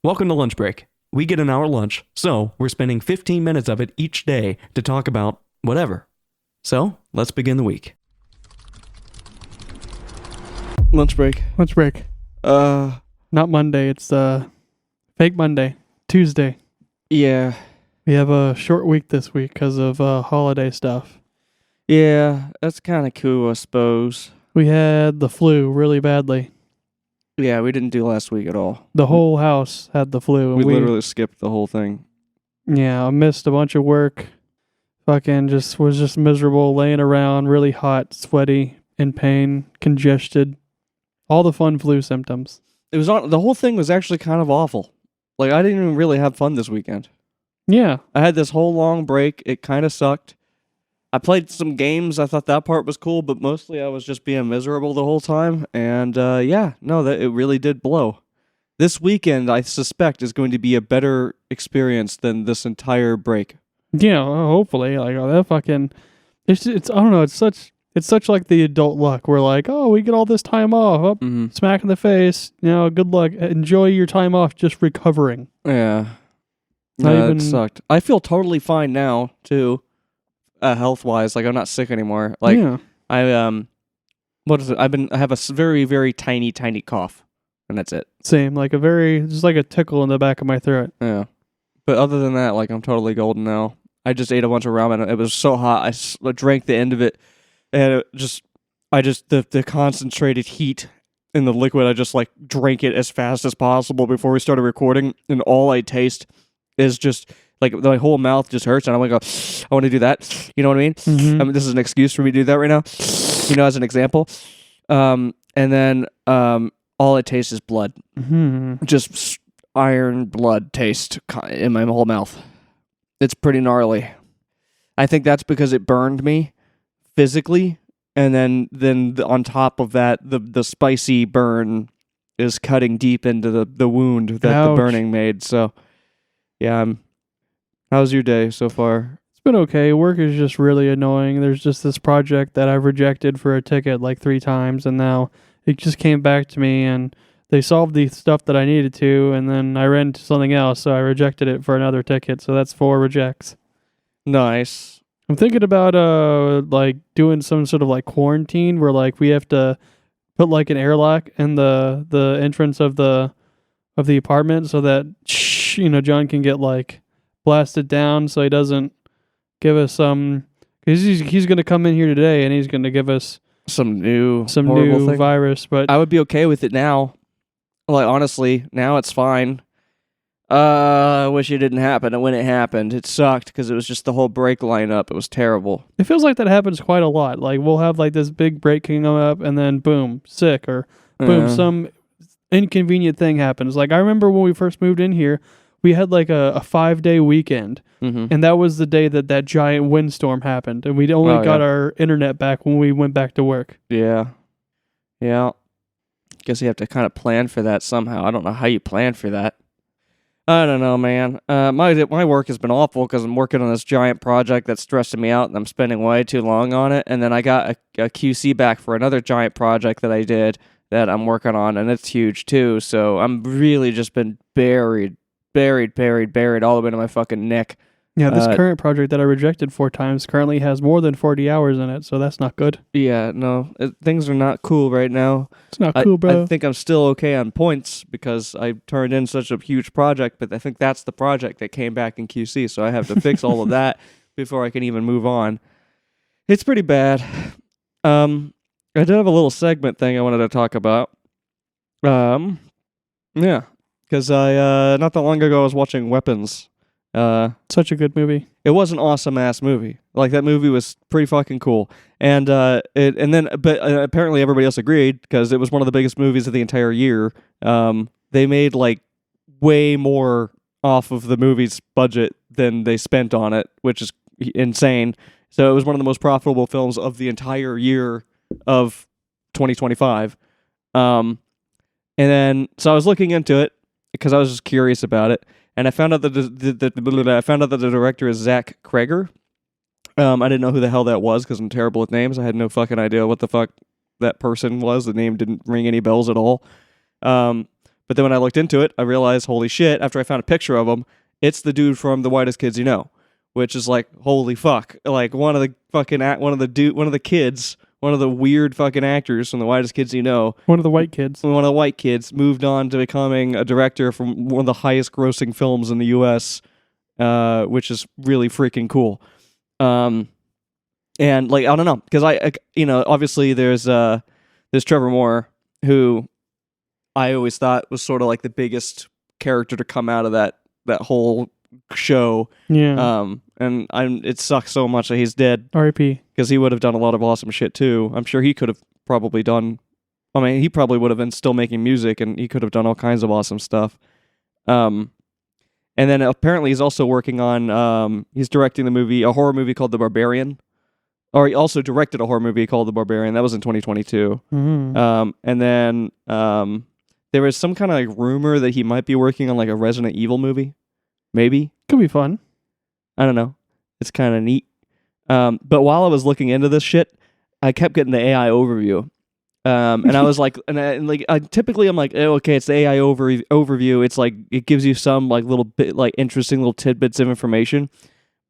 Welcome to Lunch Break. We get an hour lunch, so we're spending 15 minutes of it each day to talk about whatever. So, let's begin the week. Lunch break. Lunch break. Uh, Not Monday. It's fake Monday. Tuesday. yeah. We have a short week this week because of holiday stuff. Yeah, that's kind of cool, I suppose. We had the flu really badly. Yeah, we didn't do last week at all. The whole house had the flu. We And literally skipped the whole thing. Yeah, I missed a bunch of work. Fucking was just miserable, laying around, really hot, sweaty, in pain, congested. All the fun flu symptoms. The whole thing was actually kind of awful. Like, I didn't even really have fun this weekend. Yeah. I had this whole long break. It kind of sucked. I played some games. I thought that part was cool, but mostly I was just being miserable the whole time. And it really did blow. This weekend, I suspect, is going to be a better experience than this entire break. Yeah, hopefully. Like, that fucking... It's I don't know, it's such like the adult luck. We're like, oh, we get all this time off. Oh, smack in the face. Good luck. Enjoy your time off just recovering. Yeah. Not It sucked. I feel totally fine now, too. Health-wise. Like, I'm not sick anymore. Like, yeah. what is it? I have a very, very tiny, tiny cough. And that's it. Same. Like just like a tickle in the back of my throat. Yeah. But other than that, like, I'm totally golden now. I just ate a bunch of ramen. It was so hot. I drank the end of it. And the concentrated heat in the liquid, I just, like, drank it as fast as possible before we started recording. And all I taste is just, like, my whole mouth just hurts. And I'm like, I want to do that. You know what I mean? Mm-hmm. I mean, this is an excuse for me to do that right now. As an example. And then all it tastes is blood. Mm-hmm. Just iron blood taste in my whole mouth. It's pretty gnarly. I think that's because it burned me physically, and then on top of that, the spicy burn is cutting deep into the wound that Ouch. the burning made. So, yeah. How's your day so far? It's been okay. Work is just really annoying. There's just this project that I've rejected for a ticket like 3 times, and now it just came back to me, and they solved the stuff that I needed to, and then I ran into something else, so I rejected it for another ticket. So that's 4 rejects. Nice. I'm thinking about like doing some sort of like quarantine where like we have to put like an airlock in the entrance of the apartment so that John can get like blasted down so he doesn't give us because he's gonna come in here today and he's gonna give us some new thing. Virus. But I would be okay with it now. Like, honestly, now it's fine. I wish it didn't happen. And when it happened, it sucked because it was just the whole break lineup. It was terrible. it feels like that happens quite a lot. Like we'll have like this big break coming up and then boom, sick, or boom, some inconvenient thing happens. Like I remember when we first moved in here, we had like a 5-day weekend, and that was the day that giant windstorm happened, and we only got our internet back when we went back to work. Yeah. Guess you have to kind of plan for that somehow. I don't know how you plan for that. I don't know, man. My work has been awful because I'm working on this giant project that's stressing me out, and I'm spending way too long on it. And then I got a QC back for another giant project that I did that I'm working on, and it's huge too. So I'm really just been buried all the way to my fucking neck. Yeah, this current project that I rejected 4 times currently has more than 40 hours in it, so that's not good. Yeah, no, things are not cool right now. It's not cool, bro. I think I'm still okay on points because I turned in such a huge project, but I think that's the project that came back in QC, so I have to fix all of that before I can even move on. It's pretty bad. I did have a little segment thing I wanted to talk about. Yeah, because I not that long ago I was watching Weapons. Such a good movie. It was an awesome ass movie. Like, that movie was pretty fucking cool. And apparently everybody else agreed because it was one of the biggest movies of the entire year. They made like way more off of the movie's budget than they spent on it, which is insane. So it was one of the most profitable films of the entire year of 2025. And then so I was looking into it because I was just curious about it. And I found out that the director is Zach Kreger. I didn't know who the hell that was because I'm terrible with names. I had no fucking idea what the fuck that person was. The name didn't ring any bells at all. But But then when I looked into it, I realized, holy shit, after I found a picture of him, it's the dude from The Whitest Kids You Know, which is like, holy fuck. Like one of the weird fucking actors from The Whitest Kids You Know. One of the white kids. One of the white kids moved on to becoming a director from one of the highest grossing films in the U.S., which is really freaking cool. And like, I don't know, because I obviously there's Trevor Moore, who I always thought was sort of like the biggest character to come out of that whole show. Yeah. And it sucks so much that he's dead, R.I.P. because he would have done a lot of awesome shit too. I'm sure he could have probably done. I mean, he probably would have been still making music, and he could have done all kinds of awesome stuff. And then apparently he's also working on. He's directing a horror movie called The Barbarian. Or he also directed a horror movie called The Barbarian. That was in 2022. Mm-hmm. And then there was some kind of like rumor that he might be working on like a Resident Evil movie. Maybe. Could be fun. I don't know. It's kind of neat. But while I was looking into this shit, I kept getting the AI overview. And I was like, typically I'm like, oh, okay, it's the AI overview. It's like, it gives you some like little bit, like interesting little tidbits of information.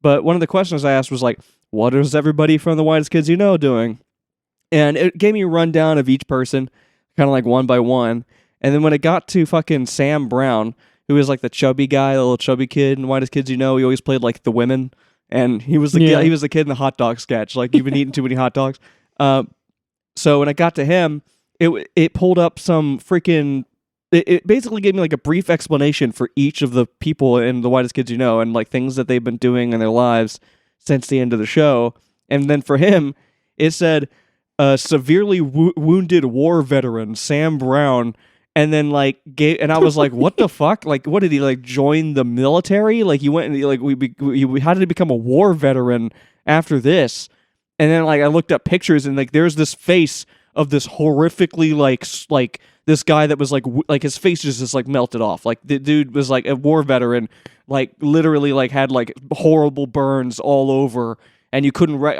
But one of the questions I asked was like, what is everybody from The Whitest Kids You Know doing? And it gave me a rundown of each person, kind of like one by one. And then when it got to fucking Sam Brown, who is like the chubby guy, the little chubby kid in Whitest Kids You Know, he always played like the women. And he was the kid, he was the kid in the hot dog sketch, like, you've been eating too many hot dogs. So when I got to him, it pulled up some freaking... It basically gave me like a brief explanation for each of the people in The Whitest Kids You Know, and like things that they've been doing in their lives since the end of the show. And then for him, it said, severely wounded war veteran, Sam Brown. And then and I was like, what the fuck? Like, what did he like join the military? Like, he went and like, how did he become a war veteran after this? And then like, I looked up pictures, and like, there's this face of this horrifically like this guy that was like his face just like melted off. Like, the dude was like a war veteran, like literally like had like horrible burns all over, and I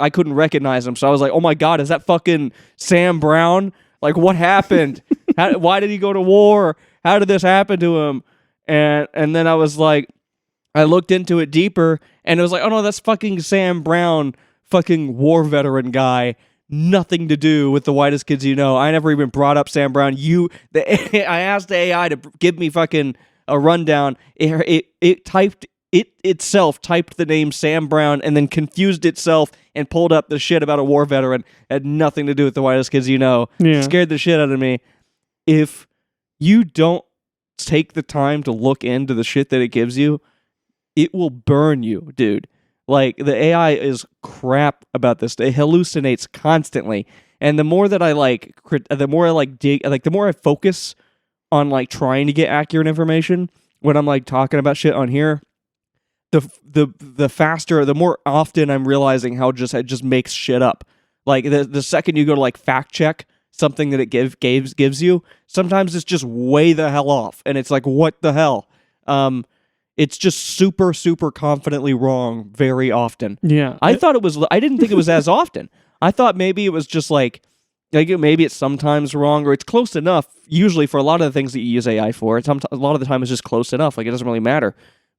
couldn't recognize him. So I was like, oh my god, is that fucking Sam Brown? Like, what happened? Why did he go to war? How did this happen to him? And then I was like, I looked into it deeper, and it was like, oh no, that's fucking Sam Brown, fucking war veteran guy. Nothing to do with The Whitest Kids You Know. I never even brought up Sam Brown. I asked the AI to give me fucking a rundown. It itself typed the name Sam Brown and then confused itself and pulled up the shit about a war veteran. Had nothing to do with The Whitest Kids You Know. Yeah. Scared the shit out of me. If you don't take the time to look into the shit that it gives you, it will burn you, dude. Like, the AI is crap about this. It hallucinates constantly. And the more that I dig, like, the more I focus on like trying to get accurate information when I'm like talking about shit on here, the faster, the more often I'm realizing how it just makes shit up. Like, the second you go to like fact check something that it gives you, sometimes it's just way the hell off, and it's like, what the hell? It's just super, super confidently wrong very often. Yeah. I didn't think it was as often. I thought maybe it was just like maybe it's sometimes wrong, or it's close enough, usually for a lot of the things that you use AI for. A lot of the time it's just close enough, like it doesn't really matter.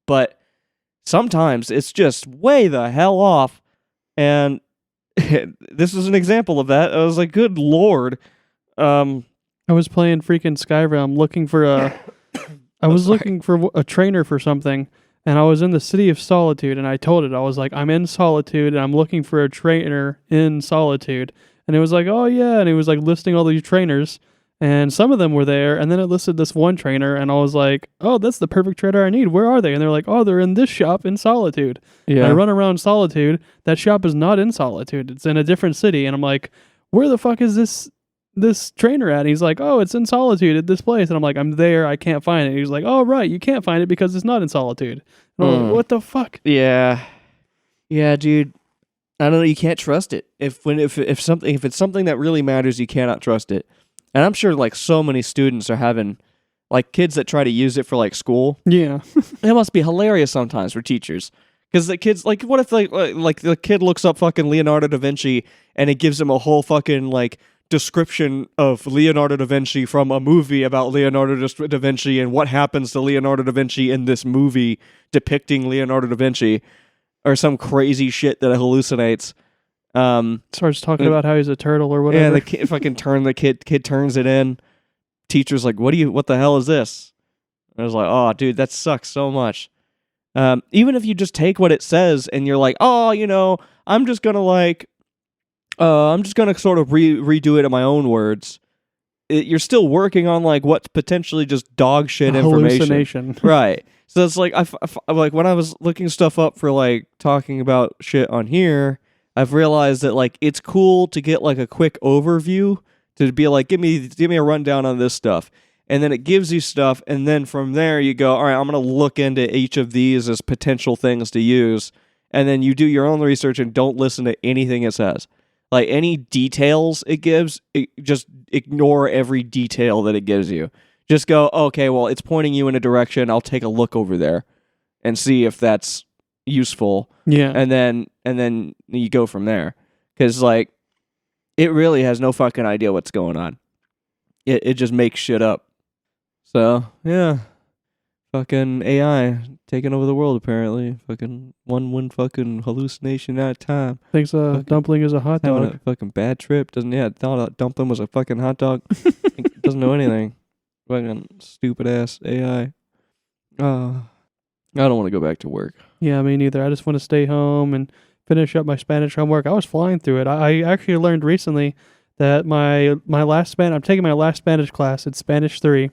But sometimes it's just way the hell off, and this is an example of that. I was like, good lord. I was playing freaking Skyrim looking for a trainer for something, and I was in the City of Solitude, and I told it, I was like, I'm in Solitude, and I'm looking for a trainer in Solitude. And it was like, oh yeah, and it was like listing all these trainers, and some of them were there, and then it listed this one trainer, and I was like, oh, that's the perfect trainer I need. Where are they? And they're like, oh, they're in this shop in Solitude. Yeah. And I run around Solitude. That shop is not in Solitude. It's in a different city, and I'm like, where the fuck is this trainer at? And he's like, oh, it's in Solitude at this place. And I'm like, I'm there, I can't find it. And he's like, oh right, you can't find it because it's not in Solitude. And I'm like, what the fuck? Yeah, dude. I don't know. You can't trust it. If it's something that really matters, you cannot trust it. And I'm sure like so many students are having like kids that try to use it for like school. Yeah. It must be hilarious sometimes for teachers. Because the kids, like, what if like the kid looks up fucking Leonardo da Vinci and it gives him a whole fucking like description of Leonardo da Vinci from a movie about Leonardo da Vinci and what happens to Leonardo da Vinci in this movie depicting Leonardo da Vinci, or some crazy shit that hallucinates. Starts talking about how he's a turtle or whatever. Yeah, the kid, if I can turn the kid turns it in. Teacher's like, what the hell is this? I was like, oh, dude, that sucks so much. Even if you just take what it says and you're like, oh, I'm just gonna sort of redo it in my own words. You're still working on like what's potentially just dog shit information. Hallucination. Right. So it's like, like when I was looking stuff up for like talking about shit on here, I've realized that like it's cool to get like a quick overview, to be like, give me a rundown on this stuff. And then it gives you stuff, and then from there you go, all right, I'm going to look into each of these as potential things to use. And then you do your own research and don't listen to anything it says. Like any details it gives, just ignore every detail that it gives you. Just go, okay, well, it's pointing you in a direction. I'll take a look over there and see if that's useful. Yeah. And then you go from there. Because, like, it really has no fucking idea what's going on. It just makes shit up. So, yeah. Fucking AI taking over the world, apparently. Fucking one fucking hallucination at a time. Thinks a dumpling is a hot Having dog. a fucking bad trip. Thought a dumpling was a fucking hot dog. Doesn't know anything. Fucking stupid ass AI. I don't want to go back to work. Yeah, me neither. I just want to stay home and finish up my Spanish homework. I was flying through it. I actually learned recently that I'm taking my last Spanish class. It's Spanish 3.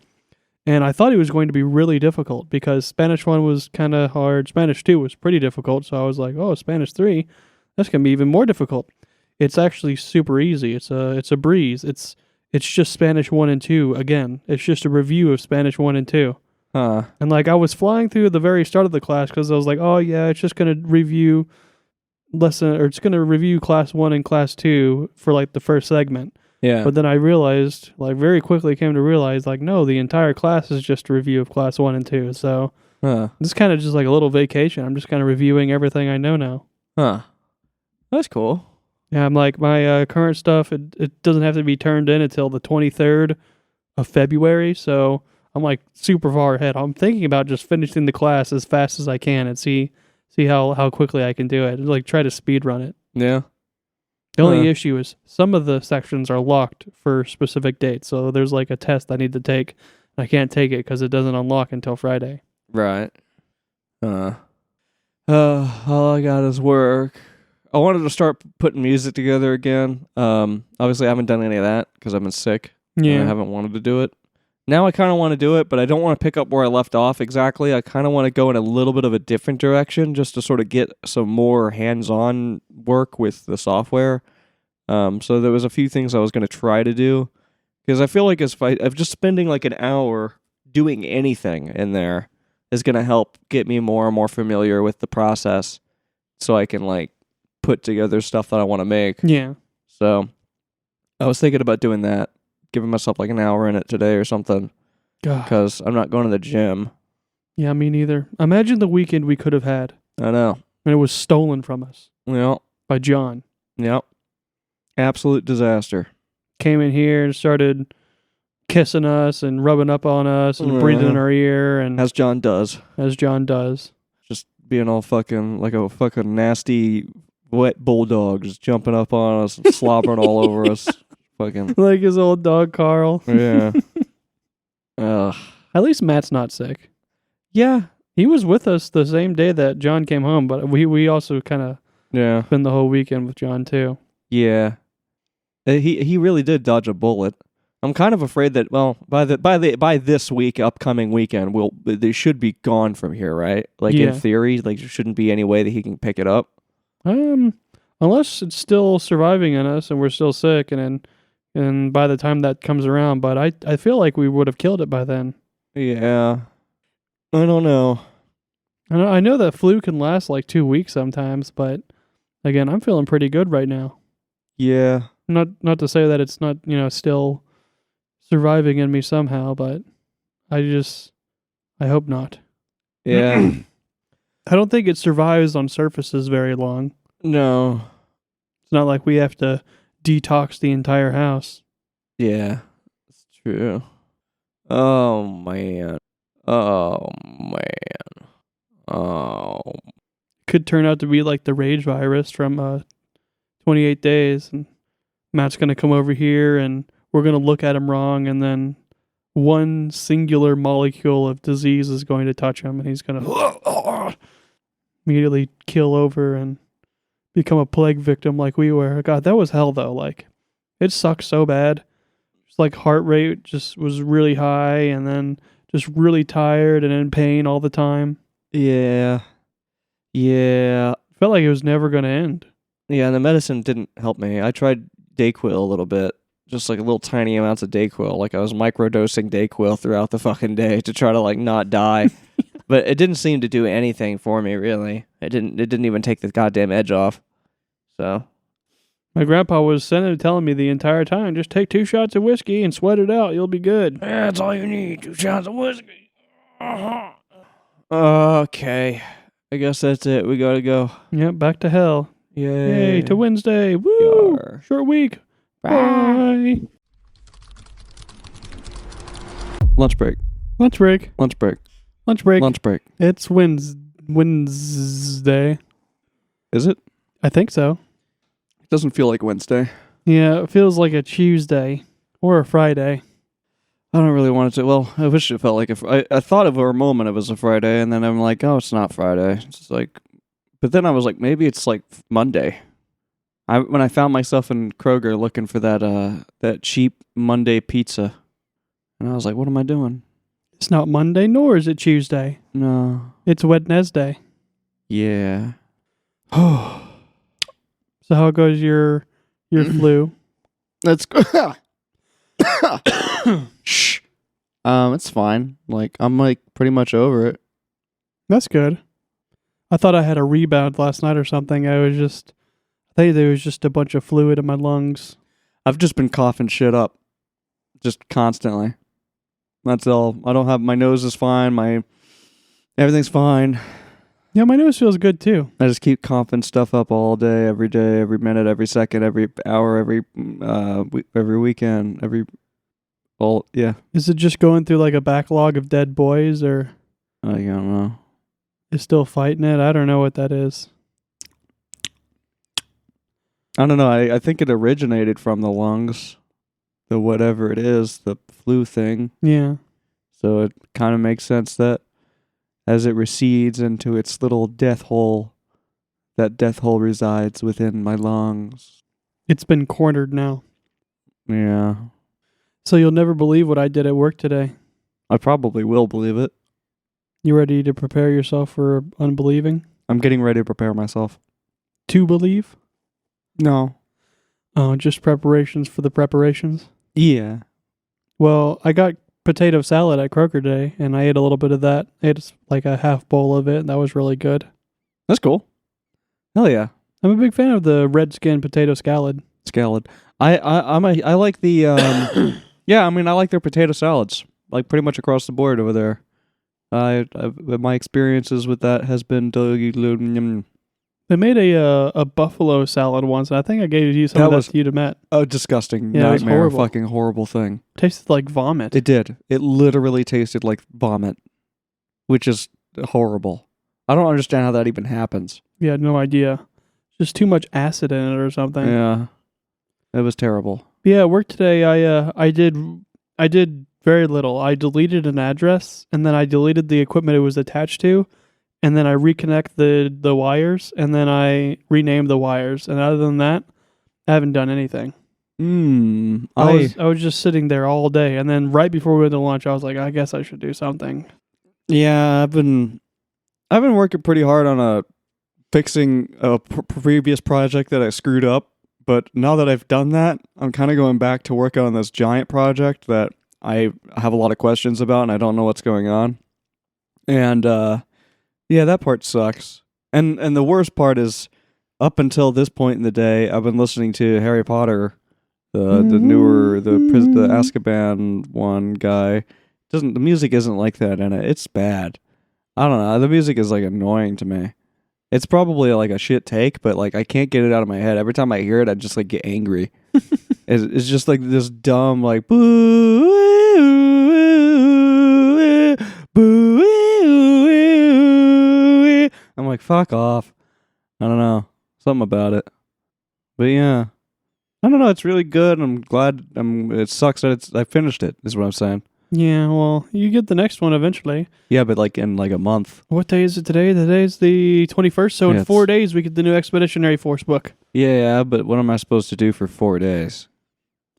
And I thought it was going to be really difficult because Spanish 1 was kind of hard. Spanish 2 was pretty difficult. So I was like, oh, Spanish 3, that's going to be even more difficult. It's actually super easy. It's a breeze. It's just Spanish 1 and 2 again. It's just a review of Spanish 1 and 2. Huh. And like I was flying through the very start of the class because I was like, oh yeah, it's just going to review it's going to review class 1 and class 2 for like the first segment. Yeah. But then I realized, like very quickly came to realize, like, no, the entire class is just a review of class 1 and 2. So it's kind of just like a little vacation. I'm just kind of reviewing everything I know now. Huh. That's cool. Yeah, I'm like, my current stuff, it doesn't have to be turned in until the 23rd of February. So I'm like super far ahead. I'm thinking about just finishing the class as fast as I can and see how quickly I can do it. Like try to speed run it. Yeah. The only issue is some of the sections are locked for specific dates. So there's like a test I need to take. I can't take it because it doesn't unlock until Friday. Right. All I got is work. I wanted to start putting music together again. Obviously I haven't done any of that because I've been sick. Yeah. And I haven't wanted to do it. Now I kind of want to do it, but I don't want to pick up where I left off exactly. I kind of want to go in a little bit of a different direction just to sort of get some more hands-on work with the software. So there was a few things I was going to try to do because I feel like if just spending like an hour doing anything in there is going to help get me more and more familiar with the process so I can like put together stuff that I want to make. Yeah. So I was thinking about doing that. Giving myself like an hour in it today or something because I'm not going to the gym. Yeah, me neither. Imagine the weekend we could have had. I know. And it was stolen from us. Yep. By John. Yep. Absolute disaster. Came in here and started kissing us and rubbing up on us and breathing in our ear. And as John does. Just being all fucking like a fucking nasty wet bulldog just jumping up on us and slobbering all over us. Fucking like his old dog Carl. Yeah. Ugh. At least Matt's not sick. Yeah. He was with us the same day that John came home, but we also kind of spent the whole weekend with John too. Yeah. He really did dodge a bullet. I'm kind of afraid that by this upcoming weekend they should be gone from here, right? Like in theory, like there shouldn't be any way that he can pick it up. Unless it's still surviving in us and we're still sick and by the time that comes around, but I feel like we would have killed it by then. Yeah. I don't know. I know that flu can last like 2 weeks sometimes, but again, I'm feeling pretty good right now. Yeah. Not to say that it's not, still surviving in me somehow, but I hope not. Yeah. I don't think it survives on surfaces very long. No. It's not like we have to detox the entire house. Yeah, it's true. Oh man. Oh man. Oh. Could turn out to be like the rage virus from 28 Days, and Matt's gonna come over here, and we're gonna look at him wrong, and then one singular molecule of disease is going to touch him, and he's gonna immediately kill over and become a plague victim like we were. God, that was hell though. Like, it sucked so bad. It's like heart rate just was really high, and then just really tired and in pain all the time. Yeah. Yeah. Felt like it was never gonna end. Yeah, and the medicine didn't help me. I tried Dayquil a little bit. Just like little tiny amounts of Dayquil. Like I was microdosing Dayquil throughout the fucking day to try to like not die. But it didn't seem to do anything for me, really. It didn't even take the goddamn edge off. So My grandpa was telling me the entire time, just take 2 shots of whiskey and sweat it out. You'll be good. yeah, that's all you need. 2 shots of whiskey. Okay. I guess that's it. We gotta go. Yep, back to hell. Yay. Yay, to Wednesday. Woo! Yar. Short week. Bye. Bye. Lunch break. Lunch break. Lunch break. Lunch break. Lunch break. It's Wednesday. Is it? I think so. It doesn't feel like Wednesday. Yeah, it feels like a Tuesday or a Friday. I don't really want it to. Well, I wish it felt like I thought of for a moment it was a Friday, and then I'm like, oh, it's not Friday. It's just like, but then I was like, maybe it's like Monday. When I found myself in Kroger looking for that cheap Monday pizza, and I was like, what am I doing? It's not Monday, nor is it Tuesday. No. It's Wednesday. Yeah. So how goes your flu? That's good. Shh. It's fine. Like I'm like pretty much over it. That's good. I thought I had a rebound last night or something. I think there was just a bunch of fluid in my lungs. I've just been coughing shit up, just constantly. That's all. I don't have my nose is fine. Everything's fine. Yeah, my nose feels good too. I just keep coughing stuff up all day, every minute, every second, every hour, every weekend, yeah. Is it just going through like a backlog of dead boys, or I don't know. is still fighting it? I don't know what that is. I don't know. I think it originated from the lungs, the whatever it is, the flu thing. Yeah. So it kind of makes sense that as it recedes into its little death hole, that death hole resides within my lungs. It's been cornered now. Yeah. So you'll never believe what I did at work today. I probably will believe it. You ready to prepare yourself for unbelieving? I'm getting ready to prepare myself. To believe? No. Oh, just preparations for the preparations? Yeah. Well, I got potato salad at Kroger today, and I ate a little bit of that. I ate like a half bowl of it, and that was really good. That's cool. Hell yeah. I'm a big fan of the red skin potato scallop. Scallop. I like the yeah, I mean I like their potato salads. Like pretty much across the board over there. My experiences with that has been They made a buffalo salad once, and I think I gave you some of that to you to Matt. a disgusting Yeah, it was nightmare, horrible. fucking horrible thing. Tasted like vomit. It did. It literally tasted like vomit, which is horrible. I don't understand how that even happens. Yeah, no idea. Just too much acid in it or something. Yeah, it was terrible. Yeah, at work today, I did very little. I deleted an address, and then I deleted the equipment it was attached to, and then I reconnect the wires, and then I renamed the wires. And other than that, I haven't done anything. I was just sitting there all day, and then right before we went to lunch, I was like, I guess I should do something. Yeah, I've been working pretty hard on fixing a previous project that I screwed up. But now that I've done that, I'm kind of going back to work on this giant project that I have a lot of questions about, and I don't know what's going on. And yeah, that part sucks. And the worst part is, up until this point in the day, I've been listening to Harry Potter, the newer the Azkaban one guy. The music isn't like that in it. It's bad. I don't know. The music is like annoying to me. It's probably like a shit take, but like I can't get it out of my head. Every time I hear it, I just like get angry. It's just like this dumb like boo, boo. I'm like, fuck off. I don't know, something about it, but yeah, I don't know. It's really good. I'm glad. It sucks that I finished it. Is what I'm saying. Yeah, well, you get the next one eventually. Yeah, but like in like a month. What day is it today? Today's the 21st, so Yeah, in 4 days we get the new Expeditionary Force book. Yeah, but what am I supposed to do for 4 days?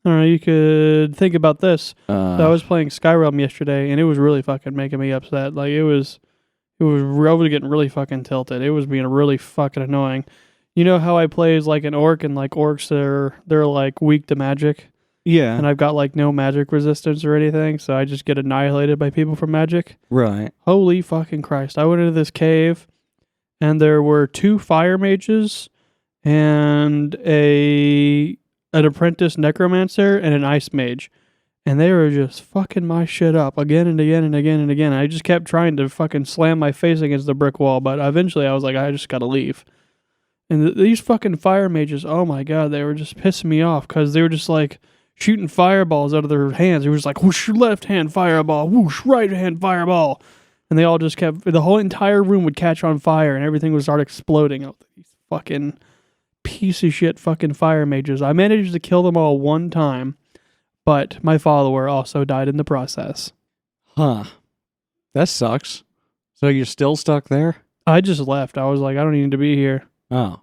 I don't know, you could think about this. Uh, So I was playing Skyrim yesterday, and it was really fucking making me upset. Like, I was getting really fucking tilted. It was being really fucking annoying. You know how I play as like an orc, and like orcs, they're like weak to magic, yeah, and I've got like no magic resistance or anything, so I just get annihilated by people from magic. right. Holy fucking Christ. I went into this cave, and there were 2 fire mages and an apprentice necromancer and an ice mage. And they were just fucking my shit up again and again and again and again. I just kept trying to fucking slam my face against the brick wall, but eventually I was like, I just gotta leave. And these fucking fire mages, oh my god, they were just pissing me off because they were just like shooting fireballs out of their hands. It was like, whoosh, left hand fireball, whoosh, right hand fireball. And they all just kept, the whole entire room would catch on fire and everything would start exploding. Oh, these fucking piece of shit fucking fire mages. I managed to kill them all one time, but my follower also died in the process. Huh. That sucks. So you're still stuck there? I just left. I was like, I don't need to be here. Oh.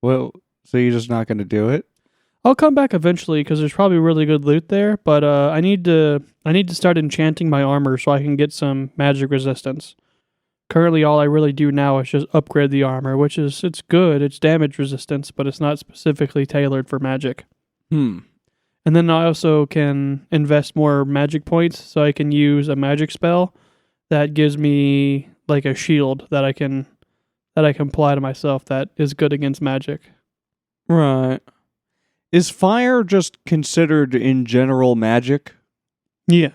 Well, so you're just not going to do it? I'll come back eventually because there's probably really good loot there, but I need to start enchanting my armor so I can get some magic resistance. Currently, all I really do now is just upgrade the armor, it's good, it's damage resistance, but it's not specifically tailored for magic. Hmm. And then I also can invest more magic points so I can use a magic spell that gives me like a shield that I can apply to myself that is good against magic. Right. Is fire just considered in general magic? Yeah.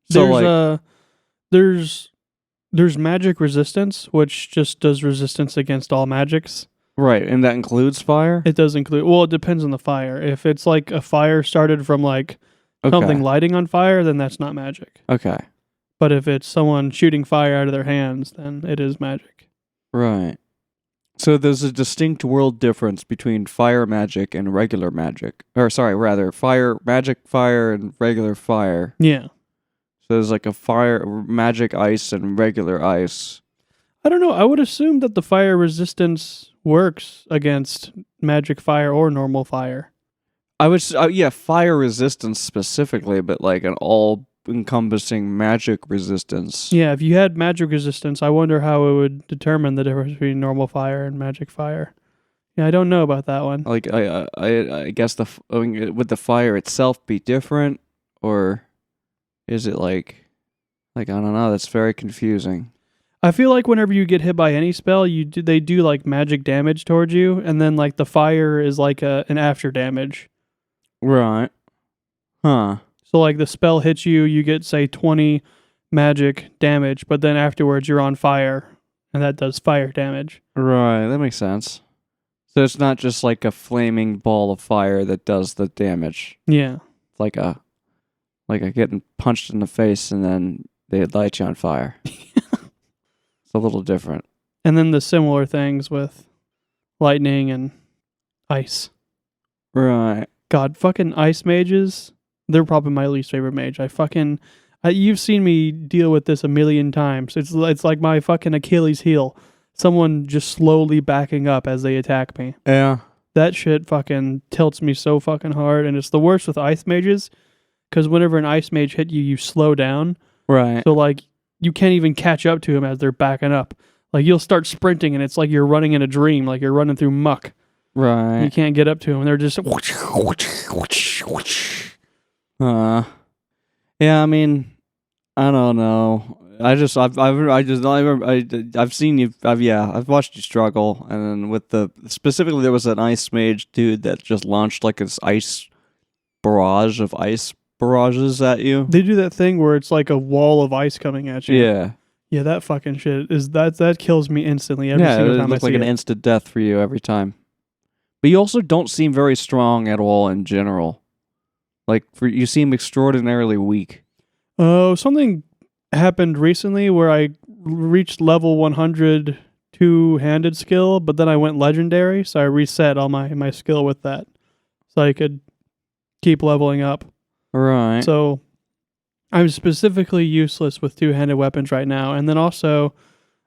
So There's magic resistance, which just does resistance against all magics. right, and that includes fire? It does include, well, it depends on the fire. If it's like a fire started from like something lighting on fire, then that's not magic. Okay. But if it's someone shooting fire out of their hands, then it is magic. Right. So there's a distinct world difference between fire magic and regular magic. Or sorry, rather, magic fire and regular fire. Yeah. So there's like a fire magic ice and regular ice. I don't know. I would assume that the fire resistance works against magic fire or normal fire. I would fire resistance specifically, but like an all-encompassing magic resistance. Yeah, if you had magic resistance, I wonder how it would determine the difference between normal fire and magic fire. Yeah, I don't know about that one. Like I guess would the fire itself be different, or is it like I don't know? That's very confusing. I feel like whenever you get hit by any spell, they do like magic damage towards you, and then like the fire is like an after damage. Right. Huh. So like the spell hits you, you get say 20 magic damage, but then afterwards you're on fire, and that does fire damage. Right, that makes sense. So it's not just like a flaming ball of fire that does the damage. Yeah. It's like a getting punched in the face and then they light you on fire. It's a little different. And then the similar things with lightning and ice. Right. God, fucking ice mages, they're probably my least favorite mage. You've seen me deal with this a million times. It's like my fucking Achilles heel. Someone just slowly backing up as they attack me. Yeah. That shit fucking tilts me so fucking hard, and it's the worst with ice mages, because whenever an ice mage hit you, you slow down. Right. So, like, you can't even catch up to him as they're backing up. Like, you'll start sprinting, and it's like you're running in a dream, like you're running through muck. Right. You can't get up to him. They're just... Yeah, I mean, I don't know. I've seen you. I've watched you struggle, and then specifically there was an ice mage dude that just launched like this ice barrages at you. They do that thing where it's like a wall of ice coming at you. Yeah. Yeah, that fucking shit that kills me instantly every single time it looks I like see an it. instant death for you every time. But you also don't seem very strong at all in general. Like, you seem extraordinarily weak. Oh, something happened recently where I reached level 100 two-handed skill, but then I went legendary, so I reset all my skill with that, so I could keep leveling up. Right. So I'm specifically useless with two-handed weapons right now, and then also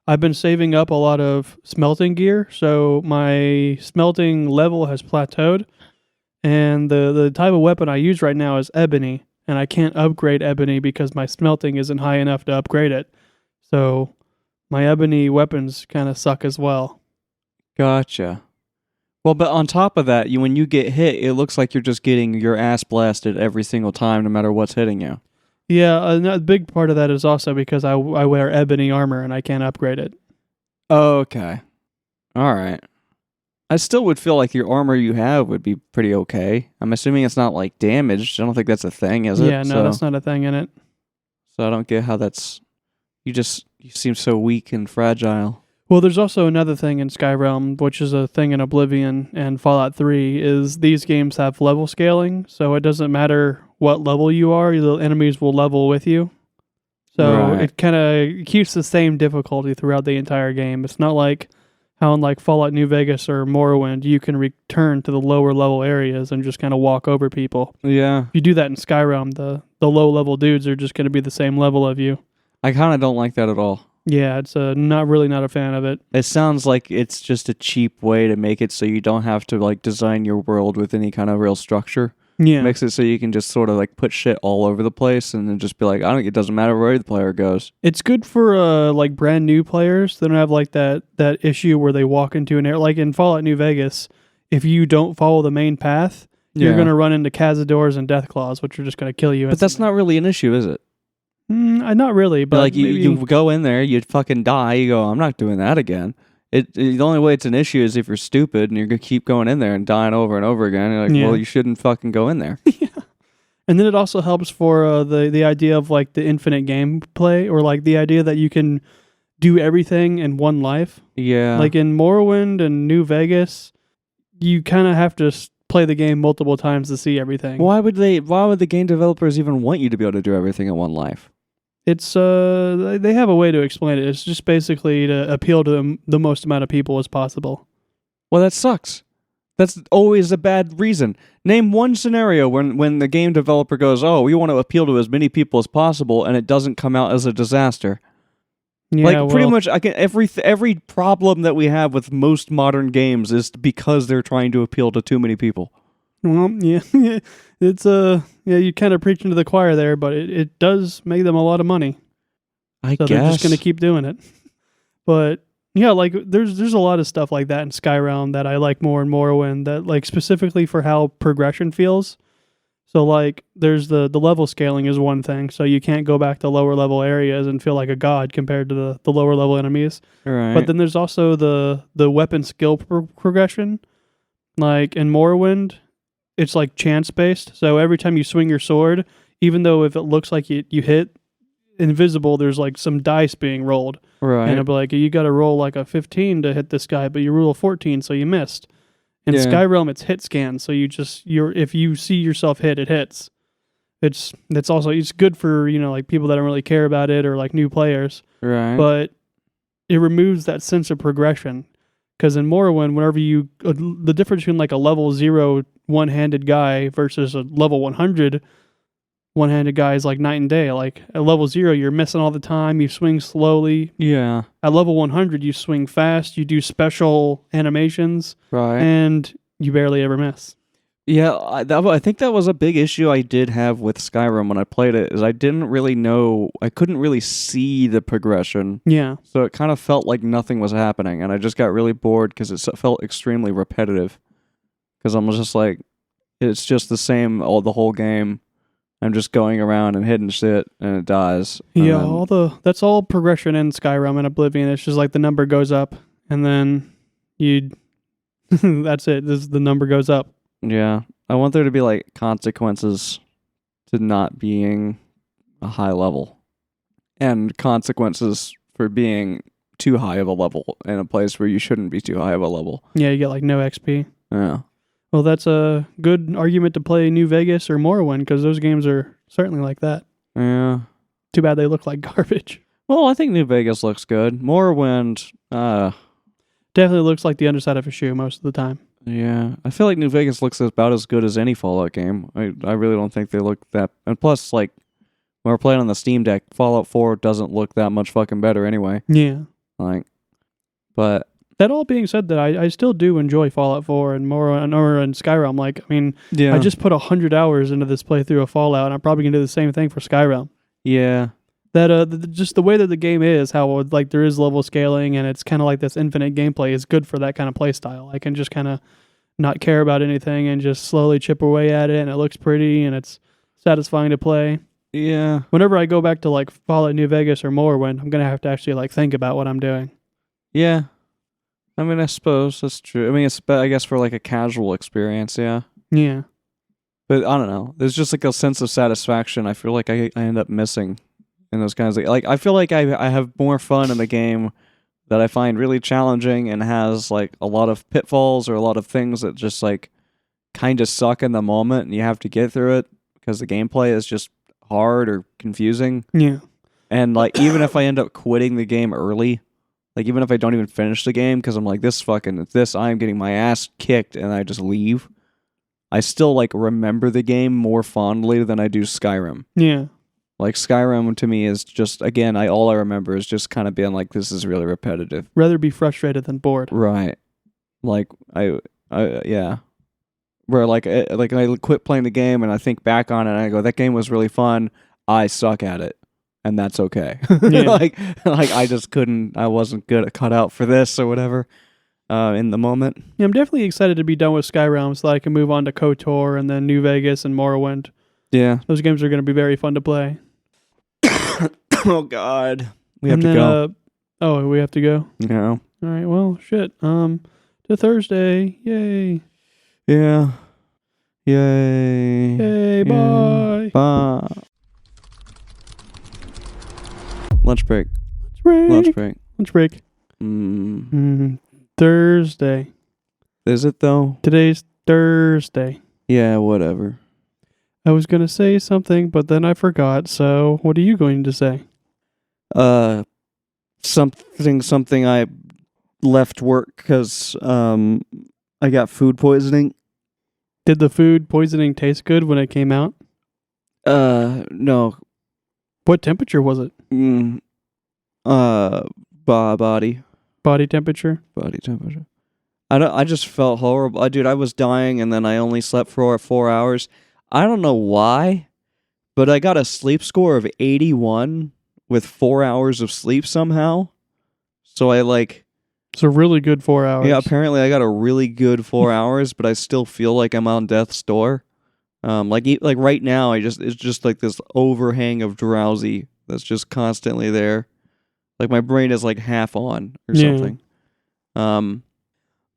I've been saving up a lot of smelting gear, so my smelting level has plateaued, and the type of weapon I use right now is ebony, and I can't upgrade ebony because my smelting isn't high enough to upgrade it. So my ebony weapons kind of suck as well. Gotcha. Well, but on top of that, when you get hit, it looks like you're just getting your ass blasted every single time, no matter what's hitting you. Yeah, a big part of that is also because I wear ebony armor and I can't upgrade it. Okay. All right. I still would feel like your armor you have would be pretty okay. I'm assuming it's not like damaged. I don't think that's a thing, is it? Yeah, no, that's not a thing in it. So I don't get how that's... You seem so weak and fragile. Well, there's also another thing in Skyrim, which is a thing in Oblivion and Fallout 3, is these games have level scaling, so it doesn't matter what level you are, the enemies will level with you. So Right. it kind of keeps the same difficulty throughout the entire game. It's not like how in like Fallout New Vegas or Morrowind, you can return to the lower level areas and just kind of walk over people. Yeah. If you do that in Skyrim, the low level dudes are just going to be the same level of you. I kind of don't like that at all. Yeah, it's not a fan of it. It sounds like it's just a cheap way to make it so you don't have to like design your world with any kind of real structure. Yeah. Makes it so you can just sort of like put shit all over the place and then just be like, it doesn't matter where the player goes. It's good for like brand new players. They don't have like that issue where they walk into an area. Like in Fallout New Vegas, if you don't follow the main path, you're going to run into Cazadors and Deathclaws, which are just going to kill you. But that's not really an issue, is it? Not really, but like you go in there, you'd fucking die. You go, I'm not doing that again. The only way it's an issue is if you're stupid and you're gonna keep going in there and dying over and over again. You're like, well, you shouldn't fucking go in there. Yeah. And then it also helps for the idea of like the infinite gameplay, or like the idea that you can do everything in one life. Yeah. Like in Morrowind and New Vegas, you kind of have to play the game multiple times to see everything. Why would the game developers even want you to be able to do everything in one life? It's they have a way to explain it. It's just basically to appeal to the most amount of people as possible. Well, that sucks. That's always a bad reason. Name one scenario when the game developer goes, "Oh, we want to appeal to as many people as possible," and it doesn't come out as a disaster. Yeah, pretty much, every problem that we have with most modern games is because they're trying to appeal to too many people. Well, yeah, it's you kind of preaching to the choir there, but it does make them a lot of money. I So guess they're just going to keep doing it. But yeah, like there's a lot of stuff like that in Skyrim that I like more and more when that like specifically for how progression feels. So like there's the level scaling is one thing, so you can't go back to lower level areas and feel like a god compared to the lower level enemies. Right. But then there's also the weapon skill progression. Like in Morrowind, it's like chance based. So every time you swing your sword, even though if it looks like you hit invisible, there's like some dice being rolled. Right. And it'll be like, you got to roll like a 15 to hit this guy, but you roll a 14, so you missed. In Skyrim, it's hit scan, so if you see yourself hit, it hits. It's good for, like people that don't really care about it or like new players. Right. But it removes that sense of progression. Because in Morrowind, whenever the difference between like a level 0 one-handed guy versus a level 100 one-handed guy is like night and day. Like at level 0, you're missing all the time. You swing slowly. Yeah. At level 100, you swing fast. You do special animations. Right. And you barely ever miss. Yeah, I think that was a big issue I did have with Skyrim when I played it, is I couldn't really see the progression. Yeah. So it kind of felt like nothing was happening, and I just got really bored because it felt extremely repetitive. Because I'm just like, it's just the same the whole game. I'm just going around and hitting shit, and it dies. Yeah, that's all progression in Skyrim and Oblivion. It's just like the number goes up, and then that's it. The number goes up. Yeah, I want there to be like consequences to not being a high level, and consequences for being too high of a level in a place where you shouldn't be too high of a level. Yeah, you get like no XP. Yeah. Well, that's a good argument to play New Vegas or Morrowind because those games are certainly like that. Yeah. Too bad they look like garbage. Well, I think New Vegas looks good. Morrowind, Definitely looks like the underside of a shoe most of the time. yeah. I feel like New Vegas looks about as good as any Fallout game. I really don't think they look that... And plus, like, when we're playing on the Steam Deck, Fallout 4 doesn't look that much fucking better anyway. Yeah. Like, but... That all being said, that I still do enjoy Fallout 4 and Morrowind and Skyrim. Like, I mean, Yeah. I just put 100 hours into this playthrough of Fallout, and I'm probably gonna do the same thing for Skyrim. Yeah. That just the way that the game is, how like there is level scaling, and it's kind of like this infinite gameplay is good for that kind of play style. I can just kind of not care about anything and just slowly chip away at it, and it looks pretty and it's satisfying to play. Yeah. Whenever I go back to like Fallout New Vegas or Morrowind, I'm gonna have to actually like think about what I'm doing. Yeah. I mean, I suppose that's true. I mean, it's, I guess, for like a casual experience, yeah. Yeah. But I don't know. There's just like a sense of satisfaction I feel like I end up missing in those kinds of... Like, I feel like I have more fun in a game that I find really challenging and has like a lot of pitfalls or a lot of things that just like kind of suck in the moment and you have to get through it because the gameplay is just hard or confusing. Yeah. And like, even if I end up quitting the game early, like even if I don't even finish the game because I'm like, I'm getting my ass kicked and I just leave, I still like remember the game more fondly than I do Skyrim. Yeah. Like Skyrim to me is just, again, all I remember is just kind of being like, this is really repetitive. Rather be frustrated than bored. Right. Like yeah. Where like I quit playing the game and I think back on it and I go, that game was really fun. I suck at it. And that's okay. Yeah. like I wasn't good at cut out for this or whatever in the moment. Yeah, I'm definitely excited to be done with Skyrim so that I can move on to KOTOR and then New Vegas and Morrowind. Yeah. Those games are going to be very fun to play. Oh God. We have to go. We have to go. Yeah. All right. Well, shit. To Thursday. Yay. Yeah. Yay. Hey. Bye. Bye. Lunch break. Lunch break. Lunch break. Thursday. Is it though? Today's Thursday. Yeah, whatever. I was going to say something, but then I forgot. So what are you going to say? Something I left work because I got food poisoning. Did the food poisoning taste good when it came out? No. What temperature was it? Body temperature. Body temperature. I just felt horrible. Dude, I was dying and then I only slept for 4 hours. I don't know why, but I got a sleep score of 81 with 4 hours of sleep somehow. So I like... It's a really good 4 hours. Yeah, apparently I got a really good 4 hours, but I still feel like I'm on death's door. Like right now, it's just like this overhang of drowsy that's just constantly there. Like my brain is like half on or something.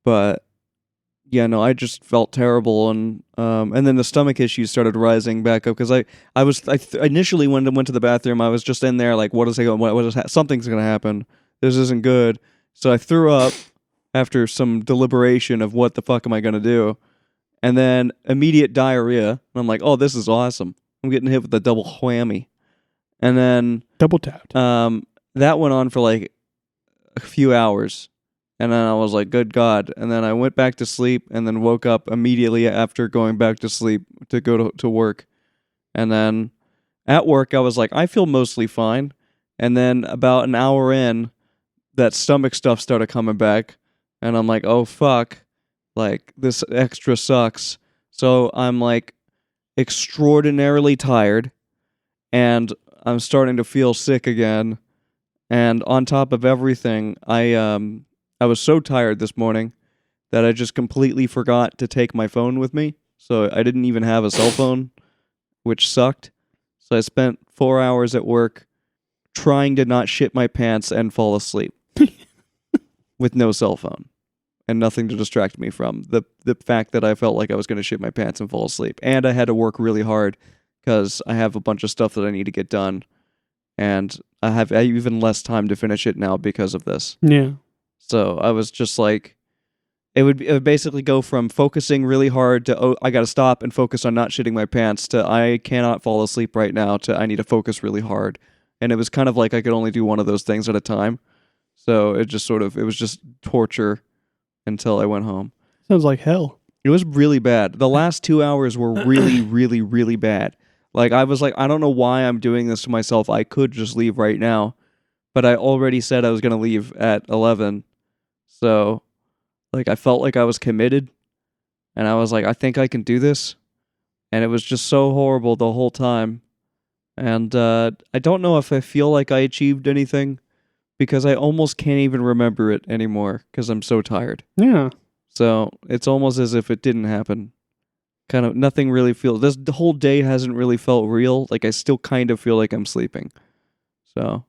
But yeah, no, I just felt terrible, and then the stomach issues started rising back up because I initially when I went to the bathroom, I was just in there like, what is it going? Something's gonna happen. This isn't good. So I threw up after some deliberation of what the fuck am I gonna do, and then immediate diarrhea. And I'm like, oh, this is awesome. I'm getting hit with a double whammy, and then double tapped. That went on for like a few hours. And then I was like, good God. And then I went back to sleep and then woke up immediately after going back to sleep to go to work. And then at work, I was like, I feel mostly fine. And then about an hour in, that stomach stuff started coming back. And I'm like, oh, fuck. Like, this extra sucks. So I'm like extraordinarily tired. And I'm starting to feel sick again. And on top of everything, I was so tired this morning that I just completely forgot to take my phone with me. So I didn't even have a cell phone, which sucked. So I spent 4 hours at work trying to not shit my pants and fall asleep with no cell phone and nothing to distract me from the fact that I felt like I was going to shit my pants and fall asleep. And I had to work really hard because I have a bunch of stuff that I need to get done. And I have even less time to finish it now because of this. Yeah. So I was just like, it would basically go from focusing really hard to, oh, I got to stop and focus on not shitting my pants, to I cannot fall asleep right now, to I need to focus really hard. And it was kind of like I could only do one of those things at a time. So it was just torture until I went home. Sounds like hell. It was really bad. The last 2 hours were really, really, really bad. Like, I was like, I don't know why I'm doing this to myself. I could just leave right now. But I already said I was going to leave at 11. So, like, I felt like I was committed. And I was like, I think I can do this. And it was just so horrible the whole time. And I don't know if I feel like I achieved anything, because I almost can't even remember it anymore because I'm so tired. Yeah. So it's almost as if it didn't happen. Kind of nothing really feels. The whole day hasn't really felt real. Like, I still kind of feel like I'm sleeping. So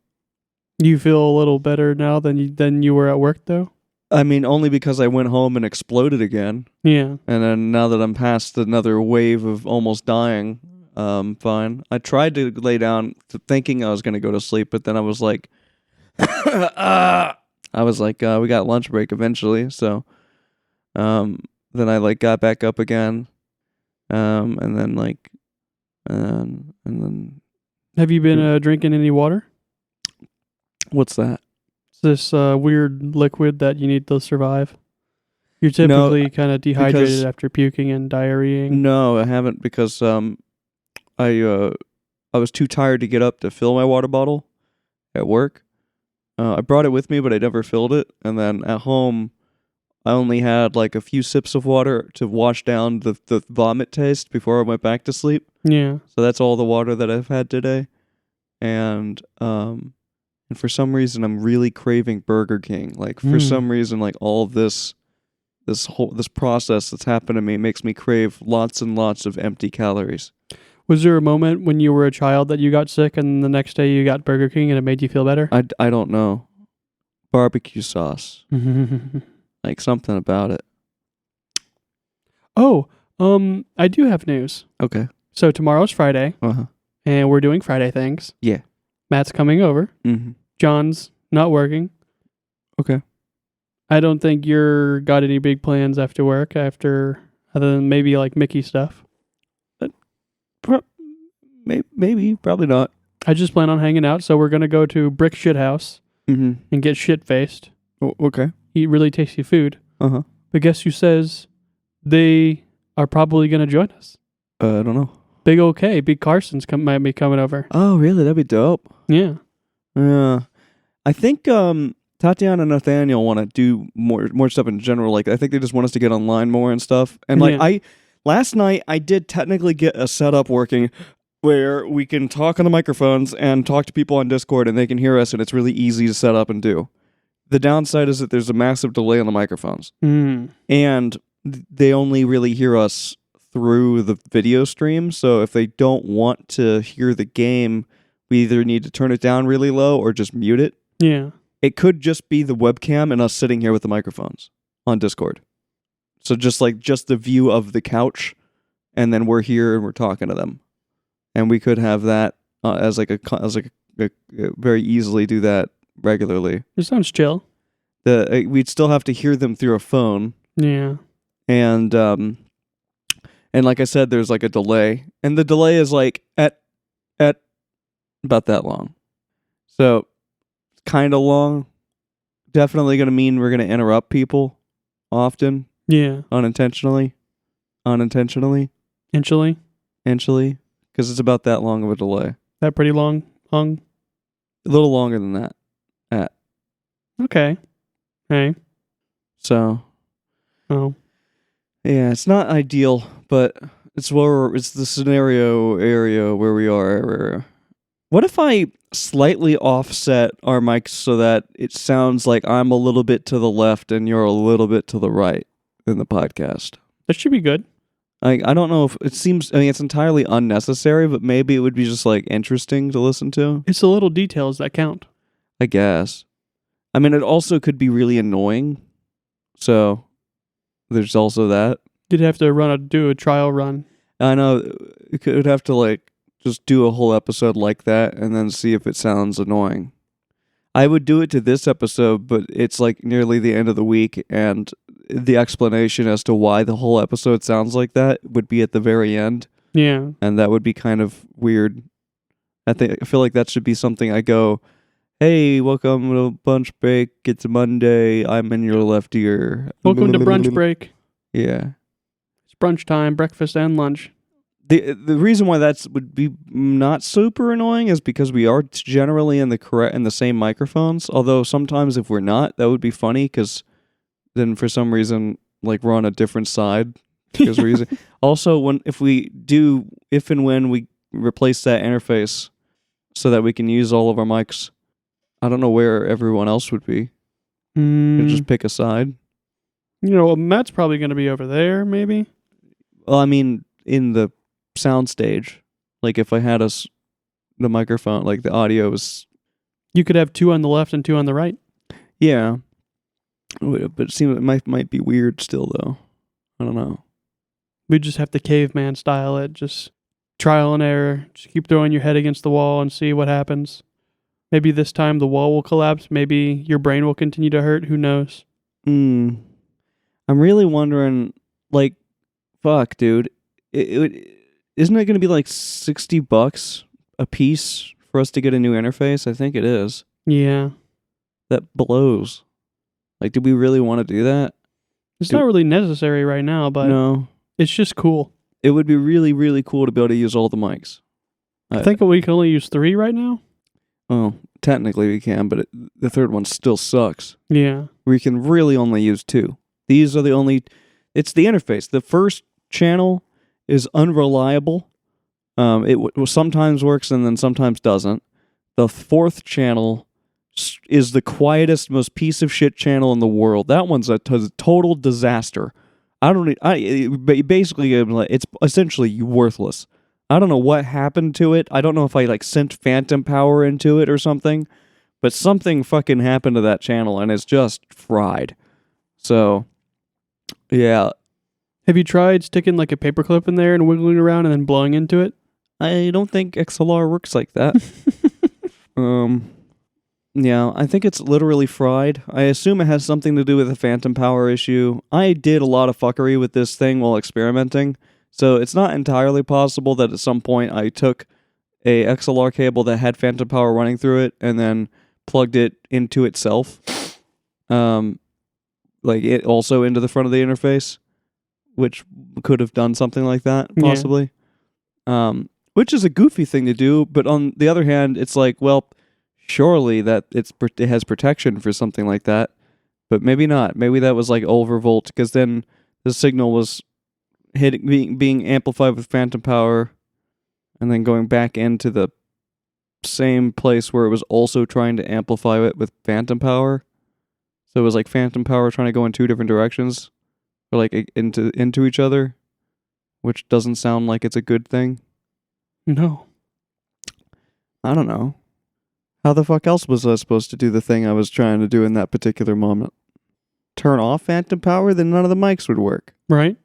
You feel a little better now than you were at work, though? I mean, only because I went home and exploded again. Yeah. And then now that I'm past another wave of almost dying, fine. I tried to lay down thinking I was going to go to sleep, but then I was like, I was like, we got lunch break eventually. So then I like got back up again. And then like, and then Have you been drinking any water? what's that? It's this weird liquid that you need to survive. You're typically kind of dehydrated because- after puking and diarrheaing. No, I haven't, because I was too tired to get up to fill my water bottle at work. I brought it with me, but I never filled it. And then at home, I only had like a few sips of water to wash down the vomit taste before I went back to sleep. Yeah. So that's all the water that I've had today. And for some reason, I'm really craving Burger King. Like, for some reason, like, all of this process that's happened to me makes me crave lots and lots of empty calories. Was there a moment when you were a child that you got sick and the next day you got Burger King and it made you feel better? I don't know. Barbecue sauce. Like, something about it. Oh, I do have news. Okay. So tomorrow's Friday, Uh-huh. and we're doing Friday things. Yeah. Matt's coming over. Mm-hmm. John's not working. Okay. I don't think you're got any big plans after work, other than maybe like Mickey stuff. Maybe. Probably not. I just plan on hanging out, so we're going to go to Brick Shit House Mm-hmm. and get shit-faced, Okay. eat really tasty food. Uh-huh. But guess who says they are probably going to join us? I don't know. Big OK, Big Carson's might be coming over. Oh, really? That'd be dope. Yeah. Yeah. I think Tatiana and Nathaniel want to do more stuff in general. Like, I think they just want us to get online more and stuff. And like, Yeah. last night I did technically get a setup working where we can talk on the microphones and talk to people on Discord and they can hear us, and it's really easy to set up and do. The downside is that there's a massive delay on the microphones, and they only really hear us through the video stream. So if they don't want to hear the game, we either need to turn it down really low or just mute it. Yeah. It could just be the webcam and us sitting here with the microphones on Discord. So just the view of the couch, and then we're here and we're talking to them. And we could have that as a very easily do that regularly. It sounds chill. We'd still have to hear them through a phone, Yeah. and like I said, there's like a delay, and the delay is like at about that long. So kind of long. Definitely going to mean we're going to interrupt people often, Yeah. unintentionally, Inchily. because it's about that long of a delay. That pretty long. A little longer than that. Okay. Hey. So Oh. yeah, it's not ideal, but it's the scenario area where we are. What if I slightly offset our mics so that it sounds like I'm a little bit to the left and you're a little bit to the right in the podcast? That should be good. I don't know if it seems. I mean, it's entirely unnecessary, but maybe it would be just like interesting to listen to. It's the little details that count. I guess. I mean, it also could be really annoying. So there's also that. You'd have to do a trial run. I know it could have to like just do a whole episode like that and then see if it sounds annoying. I would do it to this episode, but it's like nearly the end of the week and the explanation as to why the whole episode sounds like that would be at the very end, Yeah. and that would be kind of weird. I feel like that should be something I go, "Hey, welcome to Bunch Break. It's Monday. I'm in your left ear. Welcome to brunch break. Yeah. It's brunch time, breakfast and lunch. The reason why that would be not super annoying is because we are generally in the same microphones. Although sometimes if we're not, that would be funny because then for some reason like we're on a different side. Because we're using. Also, if and when we replace that interface so that we can use all of our mics, I don't know where everyone else would be. You just pick a side. Matt's probably going to be over there, maybe. Well, I mean, in the sound stage, like if I had the microphone, like the audio was. You could have 2 on the left and 2 on the right. Yeah, but it seems it might be weird still, though. I don't know. We just have to caveman style it, just trial and error. Just keep throwing your head against the wall and see what happens. Maybe this time the wall will collapse. Maybe your brain will continue to hurt. Who knows? I'm really wondering, like, fuck, dude. Isn't it going to be like $60 a piece for us to get a new interface? I think it is. Yeah. That blows. Like, do we really want to do that? It's not really necessary right now, but no. It's just cool. It would be really, really cool to be able to use all the mics. I think we can only use 3 right now. Oh, technically we can, but the third one still sucks. Yeah. We can really only use 2. These are the only... It's the interface. The first channel is unreliable. It sometimes works and then sometimes doesn't. The 4th channel is the quietest, most piece of shit channel in the world. That one's a total disaster. Basically, it's essentially worthless. I don't know what happened to it. I don't know if I sent phantom power into it or something, but something fucking happened to that channel and it's just fried. So, yeah. Have you tried sticking a paperclip in there and wiggling around and then blowing into it? I don't think XLR works like that. Yeah, I think it's literally fried. I assume it has something to do with the phantom power issue. I did a lot of fuckery with this thing while experimenting, so it's not entirely possible that at some point I took a XLR cable that had phantom power running through it and then plugged it into itself. It also into the front of the interface, which could have done something like that, possibly. Yeah. Which is a goofy thing to do, but on the other hand, it's surely that it has protection for something like that, but maybe not. Maybe that was overvolt, because then the signal was being amplified with phantom power, and then going back into the same place where it was also trying to amplify it with phantom power. So it was phantom power trying to go in 2 different directions, or into each other, which doesn't sound like it's a good thing. No. I don't know. How the fuck else was I supposed to do the thing I was trying to do in that particular moment? Turn off phantom power, then none of the mics would work. Right.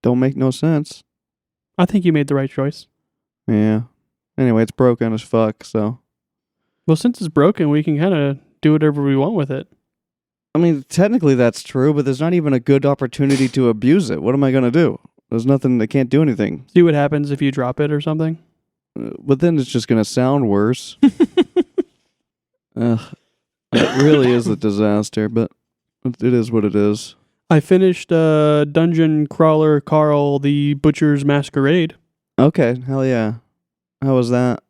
Don't make no sense. I think you made the right choice. Yeah. Anyway, it's broken as fuck, so. Well, since it's broken, we can kind of do whatever we want with it. I mean, technically that's true, but there's not even a good opportunity to abuse it. What am I going to do? There's nothing, I can't do anything. See what happens if you drop it or something? But then it's just going to sound worse. It really is a disaster, but it is what it is. I finished Dungeon Crawler Carl the Butcher's Masquerade. Okay, hell yeah. How was that?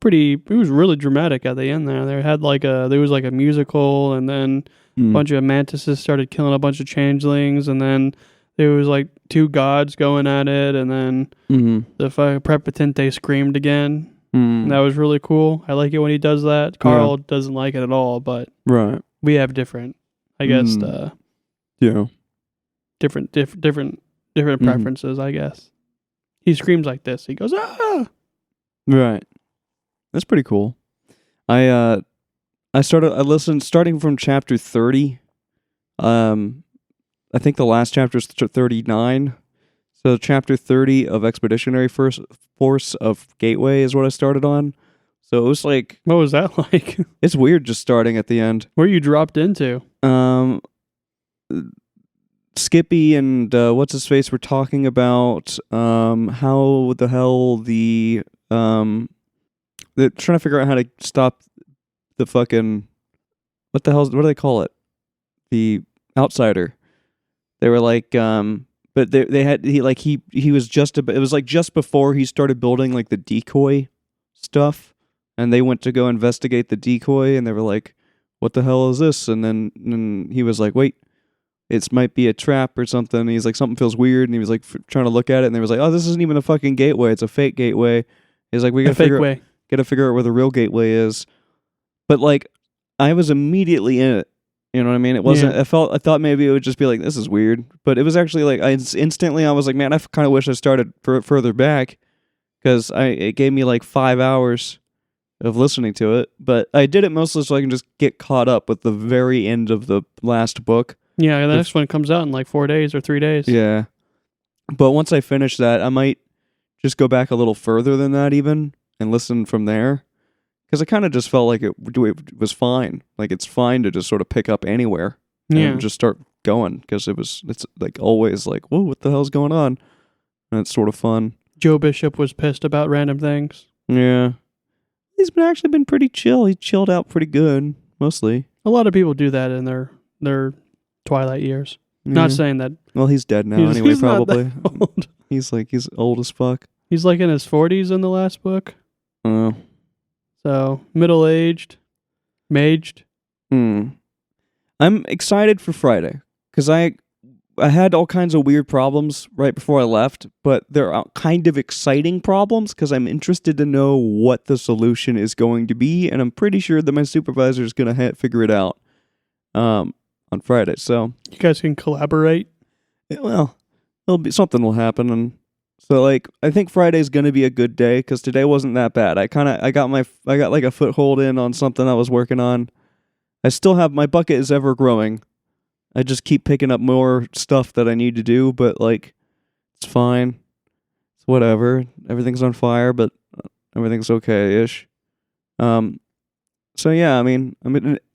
It was really dramatic at the end there. There was a musical, and then a bunch of mantises started killing a bunch of changelings, and then there was 2 gods going at it, and then the Prepotente screamed again. And that was really cool. I like it when he does that. Carl doesn't like it at all, but right. We have different, I guess, different preferences, I guess. He screams like this. He goes, ah! Right. That's pretty cool. I listened starting from chapter 30. I think the last chapter is 39. So chapter 30 of Expeditionary Force of Gateway is what I started on. So it was what was that like? It's weird just starting at the end. Where you dropped into? Skippy and what's his face were talking about how the hell they're trying to figure out how to stop the fucking what do they call it? The outsider. They were like but they had he was just it was like just before he started building like the decoy stuff, and they went to go investigate the decoy, and they were like, what the hell is this? And then he was like, wait, it might be a trap or something. And he's like, something feels weird, and he was like trying to look at it, and they was like, oh, this isn't even a fucking gateway, it's a fake gateway. He's like, we gotta figure out where the real gateway is. But like, I was immediately in it. You know what I mean? It wasn't. Yeah. I thought maybe it would just be like, this is weird, but it was actually like I was like, man, I kind of wish I started further back, because it gave me like 5 hours of listening to it. But I did it mostly so I can just get caught up with the very end of the last book. Yeah, the next one comes out in like 4 days or 3 days. Yeah, but once I finish that, I might just go back a little further than that even and listen from there. Because I kind of just felt like it was fine. Like, it's fine to just sort of pick up anywhere and just start going. Because it's like always like, whoa, what the hell's going on? And it's sort of fun. Joe Bishop was pissed about random things. Yeah. He's actually been pretty chill. He chilled out pretty good, mostly. A lot of people do that in their twilight years. Yeah. Not saying that. Well, he's dead now anyway, he's probably. Not that old. He's old as fuck. He's like in his 40s in the last book. Oh. So, middle-aged, maged. I'm excited for Friday, because I had all kinds of weird problems right before I left, but they're kind of exciting problems, because I'm interested to know what the solution is going to be, and I'm pretty sure that my supervisor is going to figure it out on Friday. So You guys can collaborate. well, something will happen, and so like I think Friday's gonna be a good day, because today wasn't that bad. I got like a foothold in on something I was working on. I still have my bucket is ever growing. I just keep picking up more stuff that I need to do, but like it's fine. It's whatever. Everything's on fire, but everything's okay-ish. So yeah, I mean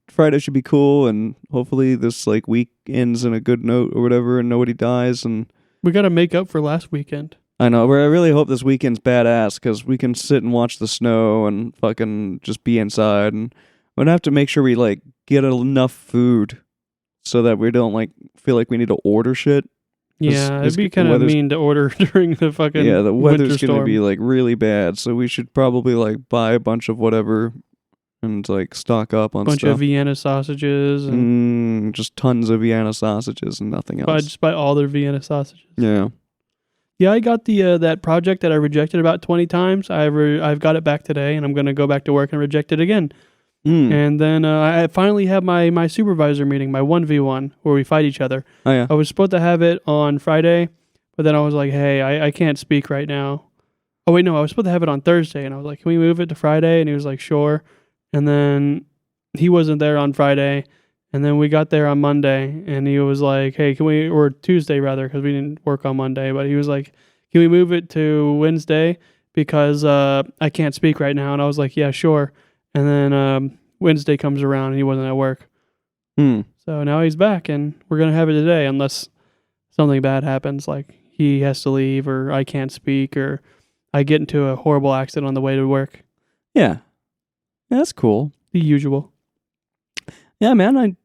Friday should be cool, and hopefully this like week ends in a good note or whatever, and nobody dies. And We got to make up for last weekend. I know, but I really hope this weekend's badass, because we can sit and watch the snow and fucking just be inside, and we're gonna have to make sure we like get enough food so that we don't like feel like we need to order shit. Yeah, it'd be kind of mean to order during the fucking the weather's winter gonna storm. be like really bad, so we should probably like buy a bunch of whatever and like stock up on bunch stuff. of Vienna sausages and Just tons of Vienna sausages and nothing else. just buy all their Vienna sausages. Yeah. Yeah, I got the that project that I rejected about 20 times. I've got it back today, and I'm going to go back to work and reject it again. And then I finally have my supervisor meeting, my 1v1, where we fight each other. Oh yeah. I was supposed to have it on Friday, but then I was like, hey, I can't speak right now. Oh, wait, no, I was supposed to have it on Thursday, and I was like, can we move it to Friday? And he was like, sure. And then he wasn't there on Friday, and then we got there on Monday, and he was like, hey, or Tuesday rather, because we didn't work on Monday, but he was like, can we move it to Wednesday, because I can't speak right now. And I was like, yeah, sure. And then Wednesday comes around, and he wasn't at work. So now he's back, and we're going to have it today, unless something bad happens, like he has to leave, or I can't speak, or I get into a horrible accident on the way to work. Yeah. That's cool. The usual. Yeah, man.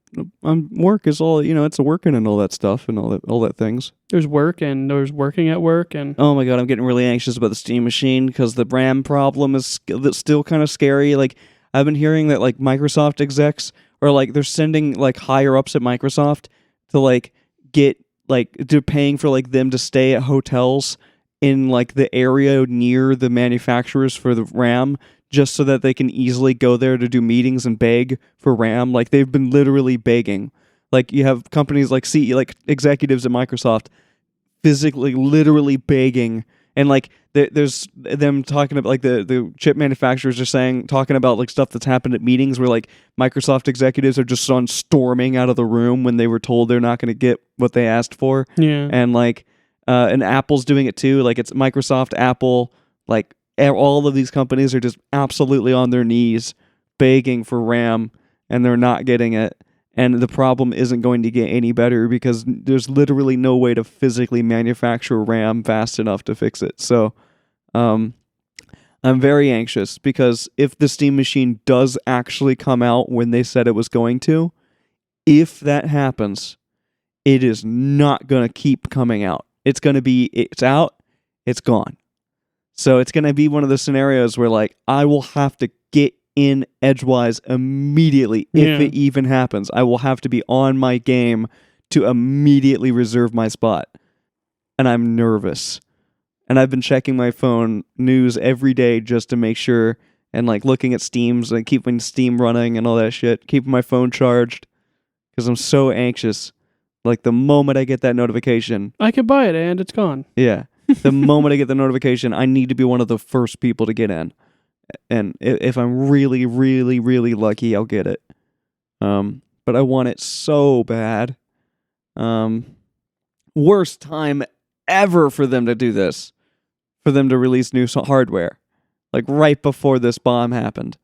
Work is all, it's a working and all that stuff and all that things. There's work, and there's working at work, and Oh my god, I'm getting really anxious about the Steam Machine, because the RAM problem is still kind of scary. Like, I've been hearing that like Microsoft execs, or like they're sending like higher ups at Microsoft to like get like to paying for like them to stay at hotels in like the area near the manufacturers for the RAM, just so that they can easily go there to do meetings and beg for RAM. Like, they've been literally begging. Like, you have companies like executives at Microsoft physically, literally begging. And like, there's them talking about like the chip manufacturers are talking about like stuff that's happened at meetings where like Microsoft executives are just storming out of the room when they were told they're not going to get what they asked for. yeah. And like, and Apple's doing it too. Like, it's Microsoft, Apple, like, all of these companies are just absolutely on their knees begging for RAM, and they're not getting it. And the problem isn't going to get any better because there's literally no way to physically manufacture RAM fast enough to fix it. So I'm very anxious because if the Steam Machine does actually come out when they said it was going to, if that happens, it is not going to keep coming out. It's going to be, it's out, it's gone. So it's going to be one of the scenarios where like I will have to get in edgewise immediately if it even happens. I will have to be on my game to immediately reserve my spot. And I'm nervous. And I've been checking my phone news every day just to make sure and like looking at Steam's and keeping Steam running and all that shit, keeping my phone charged because I'm so anxious. Like the moment I get that notification, I can buy it and it's gone. yeah. The moment I get the notification, I need to be one of the first people to get in. And if I'm really, really, really lucky, I'll get it. But I want it so bad. Worst time ever for them to do this. For them to release new hardware. Like right before this bomb happened.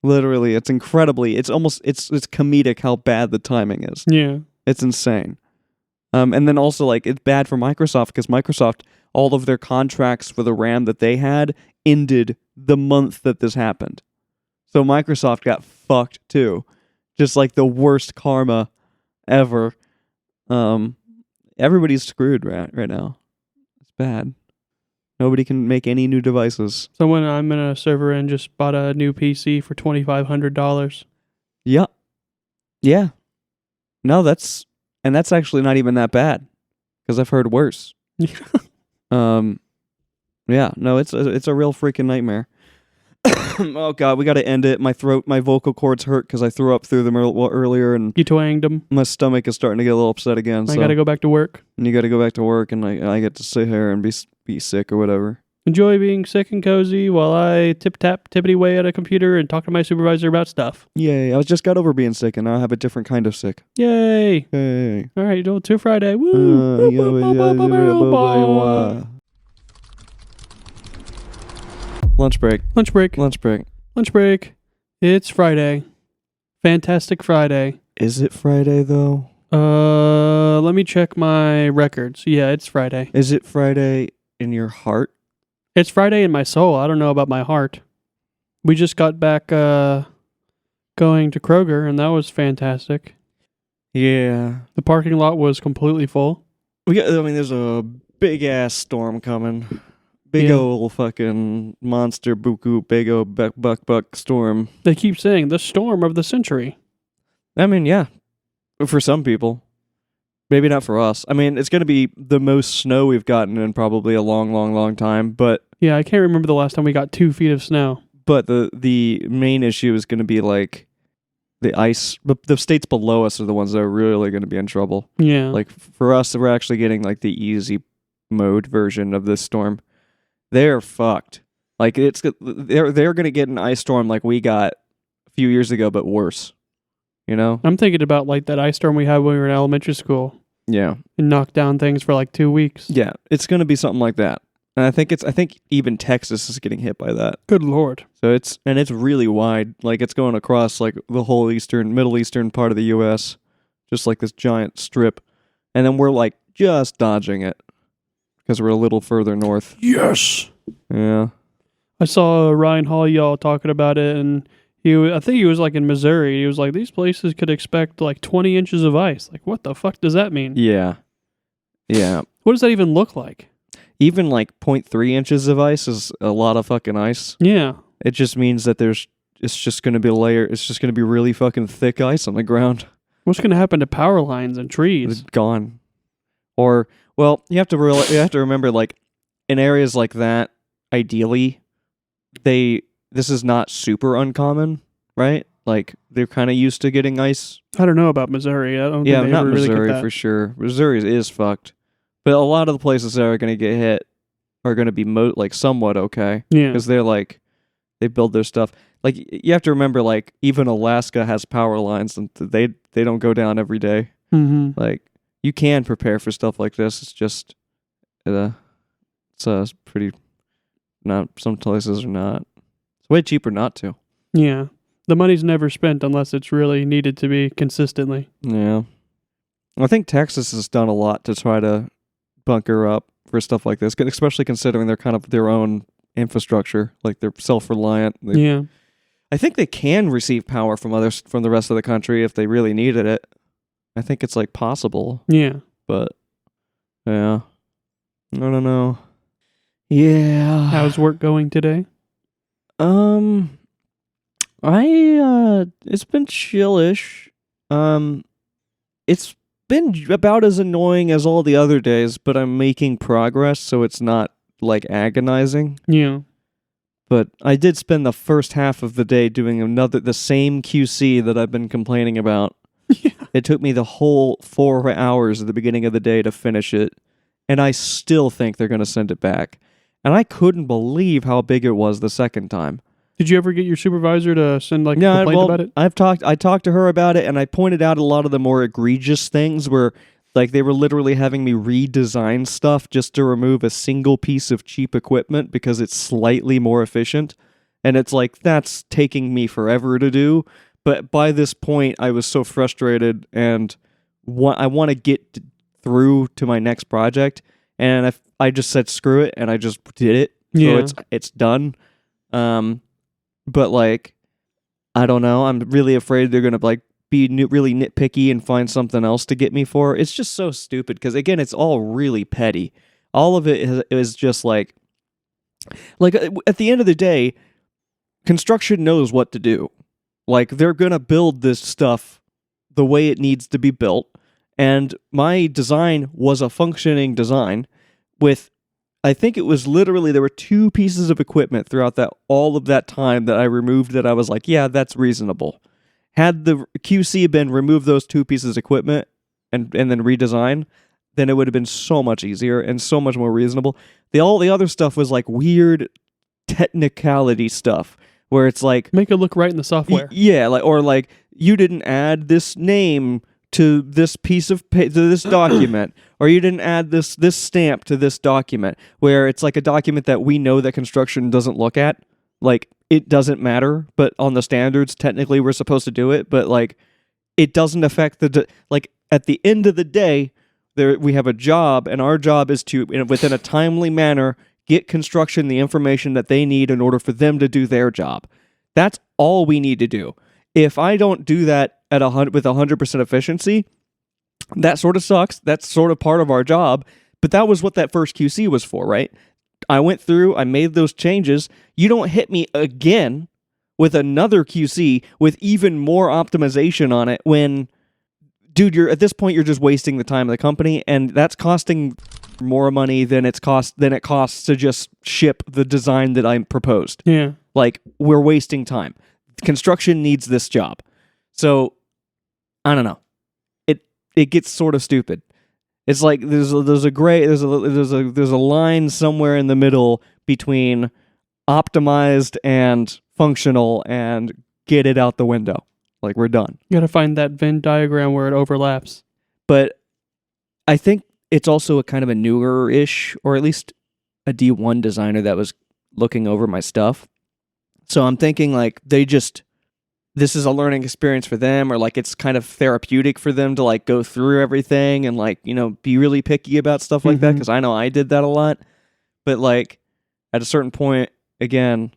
Literally, it's incredibly, it's comedic how bad the timing is. Yeah. It's insane. And then also, like, it's bad for Microsoft because Microsoft, all of their contracts for the RAM that they had ended the month that this happened. So Microsoft got fucked too. Just like the worst karma ever. Everybody's screwed right now. It's bad. Nobody can make any new devices. Someone I'm in a server and just bought a new PC for $2,500. Yeah. Yeah. No, that's actually not even that bad because I've heard worse. Yeah, no, it's a real freaking nightmare. Oh god, we got to end it. My vocal cords hurt because I threw up through them earlier, and You twanged them. my stomach is starting to get a little upset again. I got to go back to work. And you got to go back to work, and I get to sit here and be sick or whatever. Enjoy being sick and cozy while I tippity way at a computer and talk to my supervisor about stuff. Yay! I just got over being sick, and now I have a different kind of sick. Yay! Yay! All right, till Friday. Woo! Lunch break. Lunch break. Lunch break. Lunch break. It's Friday. Fantastic Friday. Is it Friday though? Let me check my records. Yeah, it's Friday. Is it Friday in your heart? It's Friday in my soul. I don't know about my heart. We just got back going to Kroger, and that was fantastic. Yeah. The parking lot was completely full. There's a big ass storm coming. Big ol' fucking monster buku, big ol' buck storm. They keep saying the storm of the century. I mean, yeah. For some people. Maybe not for us. I mean, it's going to be the most snow we've gotten in probably a long, long, long time, but... Yeah, I can't remember the last time we got 2 feet of snow. But the main issue is going to be, like, the ice... The states below us are the ones that are really going to be in trouble. Yeah. Like, for us, we're actually getting, like, the easy mode version of this storm. They're fucked. Like, they're going to get an ice storm like we got a few years ago, but worse. You know? I'm thinking about, like, that ice storm we had when we were in elementary school. Yeah. And knocked down things for, like, 2 weeks. Yeah, it's going to be something like that. And I think even Texas is getting hit by that. Good Lord. So it's really wide. Like, it's going across, like, the whole middle eastern part of the U.S. Just like this giant strip. And then we're, like, just dodging it. Because we're a little further north. Yes! Yeah. I saw Ryan Hall y'all talking about it, and I think he was, like, in Missouri. He was like, these places could expect, like, 20 inches of ice. Like, what the fuck does that mean? Yeah. Yeah. What does that even look like? Even, like, 0.3 inches of ice is a lot of fucking ice. Yeah. It just means that it's just going to be it's just going to be really fucking thick ice on the ground. What's going to happen to power lines and trees? It's gone. Or, well, you have to remember, like, in areas like that, ideally, this is not super uncommon, right? Like, they're kind of used to getting ice. I don't know about Missouri. I don't Yeah, think they not ever really Missouri get that. for sure. Missouri is fucked. But a lot of the places that are going to get hit are going to be like somewhat okay. Yeah. Because they're like, they build their stuff. Like, you have to remember, like, even Alaska has power lines and they don't go down every day. Mm-hmm. Like, you can prepare for stuff like this. It's just, it's pretty, not, some places are not. It's way cheaper not to. Yeah. The money's never spent unless it's really needed to be consistently. Yeah. I think Texas has done a lot to try to bunker up for stuff like this, especially considering they're kind of their own infrastructure, like they're self-reliant. Yeah. I think they can receive power from the rest of the country if they really needed it. I think it's like possible, Yeah. but yeah, I don't know. Yeah. How's work going today? It's been chillish. It's been about as annoying as all the other days, but I'm making progress, so it's not like agonizing. Yeah. But I did spend the first half of the day doing the same QC that I've been complaining about. Yeah. It took me the whole 4 hours at the beginning of the day to finish it, and I still think they're going to send it back. And I couldn't believe how big it was the second time. Did you ever get your supervisor to send a complaint about it? I talked to her about it, and I pointed out a lot of the more egregious things where like they were literally having me redesign stuff just to remove a single piece of cheap equipment because it's slightly more efficient. And it's like, that's taking me forever to do. But by this point, I was so frustrated, and I want to get through to my next project. And I just said screw it, and I just did it. Yeah. So it's done. But like, I don't know. I'm really afraid they're gonna like be really nitpicky and find something else to get me for. It's just so stupid because again, it's all really petty. All of it is just like at the end of the day, construction knows what to do. Like they're gonna build this stuff the way it needs to be built, and my design was a functioning design with. I think it was literally there were 2 pieces of equipment throughout all of that time that I removed that I was like, yeah, that's reasonable. Had the QC been remove those 2 pieces of equipment and then redesign, then it would have been so much easier and so much more reasonable. All the other stuff was like weird technicality stuff where it's like make it look right in the software. Yeah, like you didn't add this name to this piece of to this document, or you didn't add this stamp to this document, where it's like a document that we know that construction doesn't look at. Like, it doesn't matter, but on the standards, technically we're supposed to do it, but like, it doesn't affect like, at the end of the day, we have a job, and our job is to, within a timely manner, get construction the information that they need in order for them to do their job. That's all we need to do. If I don't do that with 100% efficiency, that sort of sucks. That's sort of part of our job. But that was what that first QC was for, right? I went through, I made those changes. You don't hit me again with another QC with even more optimization on it when, dude, at this point you're just wasting the time of the company, and that's costing more money than it costs to just ship the design that I proposed. Yeah. Like, we're wasting time. Construction needs this job. So, I don't know. It gets sort of stupid. It's like there's a line somewhere in the middle between optimized and functional, and get it out the window. Like, we're done. You gotta find that Venn diagram where it overlaps. But I think it's also a kind of a newer-ish, or at least a D1 designer that was looking over my stuff. So I'm thinking like this is a learning experience for them, or like it's kind of therapeutic for them to like go through everything and like, be really picky about stuff like that, because I know I did that a lot. But like at a certain point, again,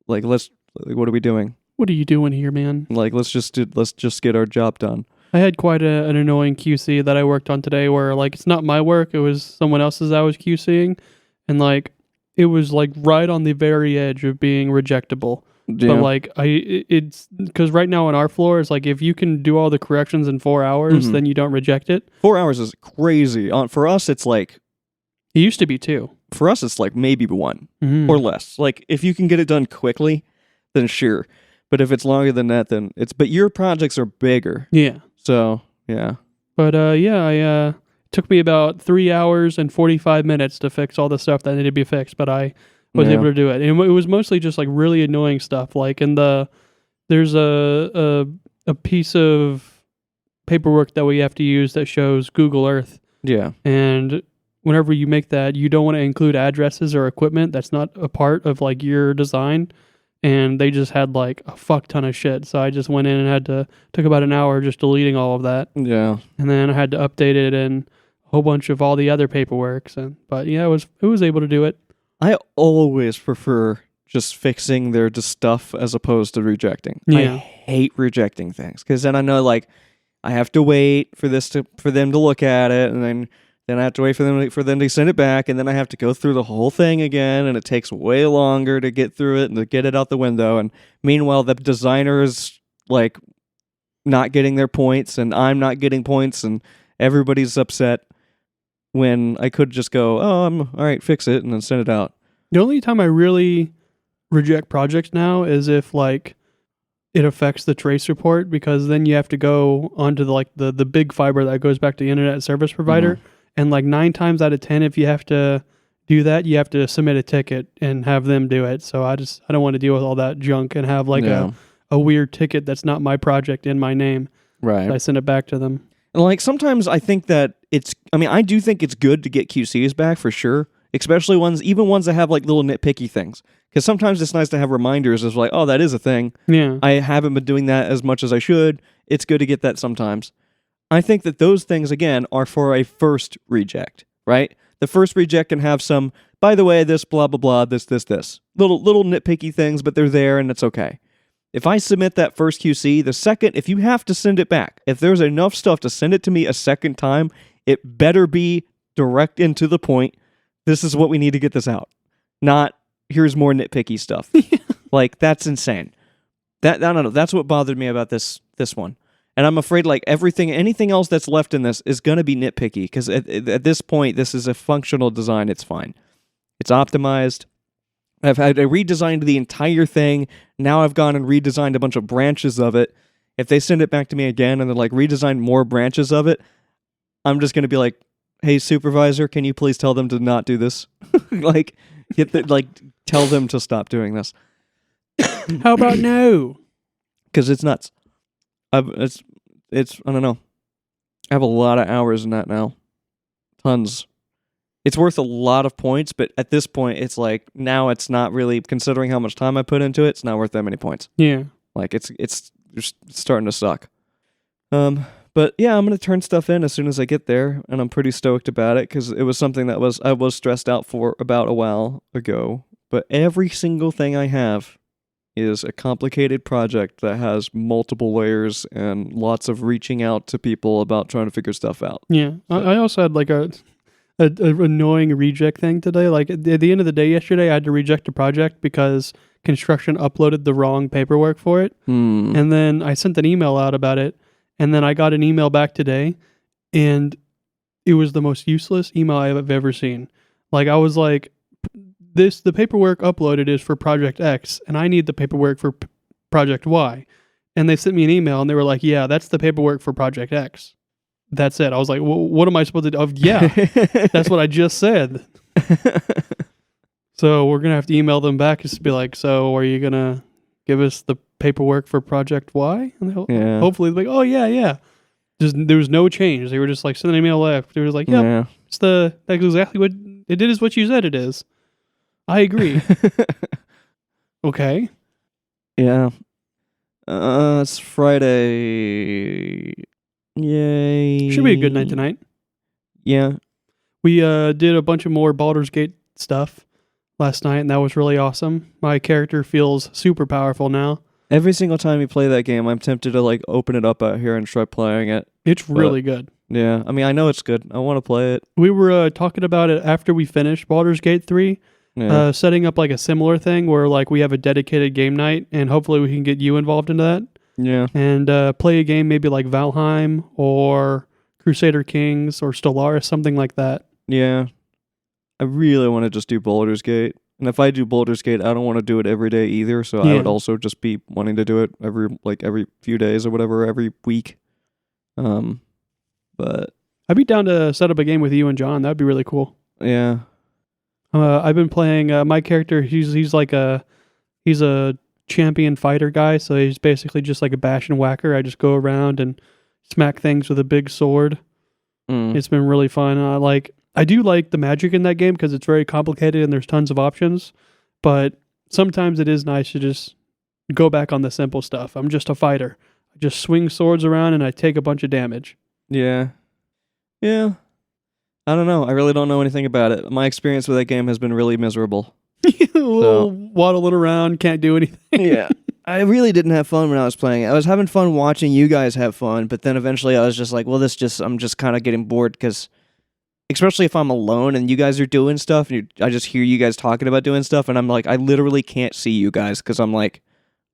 like what are we doing? What are you doing here, man? Like let's just get our job done. I had quite an annoying QC that I worked on today where like it's not my work, it was someone else's I was QCing, and like it was like right on the very edge of being rejectable. Yeah. But like it's because right now on our floor it's like if you can do all the corrections in 4 hours, then you don't reject it. 4 hours is crazy. For us, it's like it used to be 2. For us, it's like maybe 1 or less. Like if you can get it done quickly, then sure. But if it's longer than that, then it's. But your projects are bigger. Yeah. So yeah. But it took me about 3 hours and 45 minutes to fix all the stuff that needed to be fixed, but I was able to do it. And it was mostly just like really annoying stuff. Like there's a piece of paperwork that we have to use that shows Google Earth. Yeah. And whenever you make that, you don't want to include addresses or equipment that's not a part of like your design. and they just had like a fuck ton of shit. So I just went in and took about an hour just deleting all of that, Yeah. and then I had to update it and a whole bunch of all the other paperwork. But yeah, it was able to do it. I always prefer just fixing their stuff as opposed to rejecting. Yeah. I hate rejecting things because then I know like I have to wait for them to look at it, and then I have to wait for them to send it back, and then I have to go through the whole thing again, and it takes way longer to get through it and to get it out the window. And meanwhile, the designer is like not getting their points, and I'm not getting points, and everybody's upset. When I could just go, oh, I'm all right, fix it, and then send it out. The only time I really reject projects now is if like it affects the trace report, because then you have to go onto the big fiber that goes back to the internet service provider, and like 9 times out of 10, if you have to do that, you have to submit a ticket and have them do it. So I don't want to deal with all that junk and have like a weird ticket that's not my project in my name. Right. I send it back to them. And like sometimes I think that I do think it's good to get QCs back for sure, especially even ones that have like little nitpicky things. Because sometimes it's nice to have reminders of like, oh, that is a thing. Yeah. I haven't been doing that as much as I should. It's good to get that sometimes. I think that those things, again, are for a first reject, right? The first reject can have some, by the way, this, blah, blah, blah, this. Little nitpicky things, but they're there and it's okay. If I submit that first QC, the second, if you have to send it back, if there's enough stuff to send it to me a second time, it better be direct and to the point. This is what we need to get this out. Not, here's more nitpicky stuff. Like, that's insane. I don't know. That's what bothered me about this one. And I'm afraid, like, anything else that's left in this is going to be nitpicky, because at this point, this is a functional design. It's fine. It's optimized. I redesigned the entire thing. Now I've gone and redesigned a bunch of branches of it. If they send it back to me again and they're like, redesign more branches of it, I'm just going to be like, hey, supervisor, can you please tell them to not do this? Like, tell them to stop doing this. How about no? Because it's nuts. It's I don't know. I have a lot of hours in that now. Tons. It's worth a lot of points, but at this point, it's like, now it's not really, considering how much time I put into it, it's not worth that many points. Yeah. Like, it's just starting to suck. But yeah, I'm going to turn stuff in as soon as I get there, and I'm pretty stoked about it, because it was something that I was stressed out for about a while ago. But every single thing I have is a complicated project that has multiple layers and lots of reaching out to people about trying to figure stuff out. Yeah. I also had like a annoying reject thing today. Like at the end of the day yesterday, I had to reject a project because construction uploaded the wrong paperwork for it. And then I sent an email out about it, and then I got an email back today, and it was the most useless email I've ever seen. Like, I was like, the paperwork uploaded is for project X, and I need the paperwork for project Y. And they sent me an email, and they were like, yeah, that's the paperwork for project X. That's it. I was like, well, what am I supposed to do? Yeah, that's what I just said. So we're going to have to email them back just to be like, so are you going to give us the paperwork for project Y? And hopefully they're like, oh, yeah. There was no change. They were just like, send an email left. They were just like, yep, that's exactly what it is, what you said it is. I agree. Okay. Yeah. It's Friday. Yay. Should be a good night tonight. Yeah. We did a bunch of more Baldur's Gate stuff last night, and that was really awesome. My character feels super powerful now. Every single time you play that game, I'm tempted to like open it up out here and try playing it. It's really good. Yeah. I mean, I know it's good. I want to play it. We were talking about it after we finished Baldur's Gate 3. Yeah. Setting up like a similar thing where like we have a dedicated game night, and hopefully we can get you involved into that. Yeah. And play a game maybe like Valheim or Crusader Kings or Stellaris, something like that. Yeah. I really want to just do Baldur's Gate. And if I do Baldur's Gate, I don't want to do it every day either, so I would also just be wanting to do it every few days or whatever, every week. But I'd be down to set up a game with you and John. That'd be really cool. Yeah. I've been playing my character. He's a champion fighter guy, so he's basically just like a bash and whacker. I just go around and smack things with a big sword. It's been really fun. I do like the magic in that game because it's very complicated and there's tons of options, but sometimes it is nice to just go back on the simple stuff. I'm just a fighter. I just swing swords around and I take a bunch of damage. Yeah. Yeah. I don't know. I really don't know anything about it. My experience with that game has been really miserable. Waddling around, can't do anything. Yeah. I really didn't have fun when I was playing it. I was having fun watching you guys have fun, but then eventually I was just like, well, I'm just kind of getting bored because, especially if I'm alone and you guys are doing stuff, and I just hear you guys talking about doing stuff, and I'm like, I literally can't see you guys because I'm like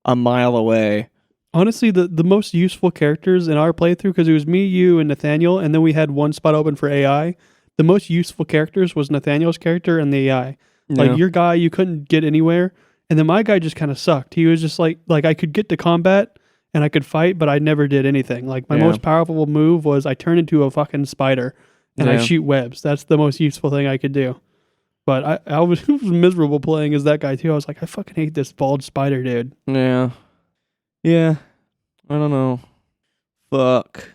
a mile away. Honestly, the most useful characters in our playthrough, because it was me, you, and Nathaniel, and then we had one spot open for AI. The most useful characters was Nathaniel's character and the AI. Like your guy, you couldn't get anywhere, and then my guy just kind of sucked. He was just like I could get to combat and I could fight, but I never did anything. Like my most powerful move was I turn into a fucking spider and I shoot webs. That's the most useful thing I could do. But I was miserable playing as that guy too. I was like, I fucking hate this bald spider dude. Yeah. Yeah. I don't know. Fuck.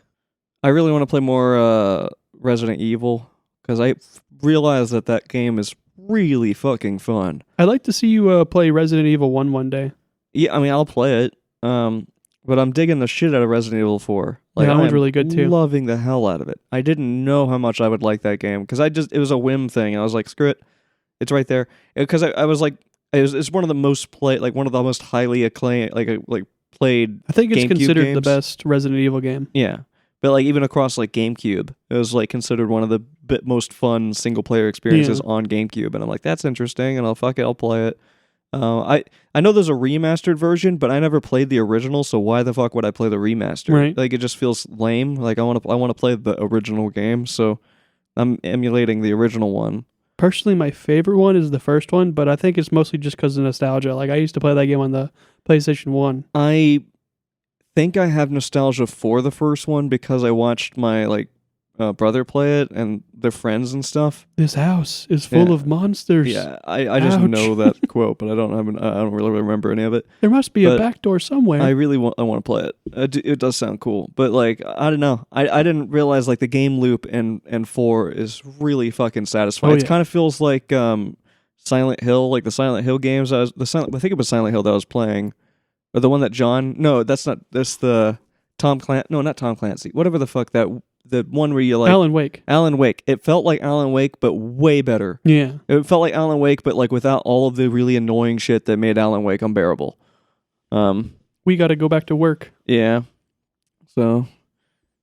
I really want to play more Resident Evil because I realize that game is really fucking fun. I'd like to see you play Resident Evil 1 one day. Yeah, I mean, I'll play it. But I'm digging the shit out of Resident Evil 4. Like, that one's really good too. Loving the hell out of it. I didn't know how much I would like that game because it was a whim thing. I was like, screw it. It's right there. Because I was like, it's one of the most played, like one of the most highly acclaimed, like played. I think it's GameCube considered games. the best Resident Evil game. Yeah. But like even across like GameCube, it was like considered one of the most fun single player experiences on GameCube. And I'm like, that's interesting, and I'll play it. I know there's a remastered version, but I never played the original, so why the fuck would I play the remaster? Right. Like it just feels lame. Like I want to play the original game, so I'm emulating the original one. Personally, my favorite one is the first one, but I think it's mostly just because of nostalgia. Like I used to play that game on the PlayStation 1. I think I have nostalgia for the first one because I watched my brother play it and their friends and stuff. This house is full of monsters. Yeah, I just know that quote, but I don't really remember any of it. There must be a back door somewhere. I want to play it. It does sound cool, but like I don't know. I didn't realize like the game loop in 4 is really fucking satisfying. It kind of feels like Silent Hill, like the Silent Hill games. I think it was Silent Hill that I was playing, or the one that John. No, that's not. That's the Tom Clancy. No, not Tom Clancy. Whatever the fuck that. The one where you like Alan Wake. Alan Wake. It felt like Alan Wake, but way better. Yeah. It felt like Alan Wake, but like without all of the really annoying shit that made Alan Wake unbearable. We got to go back to work. Yeah. So,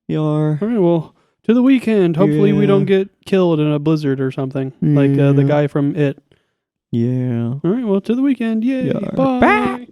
All right, well, to the weekend. Hopefully we don't get killed in a blizzard or something. Like the guy from It. Yeah. All right, well, to the weekend. Yay. Yeah. Bye.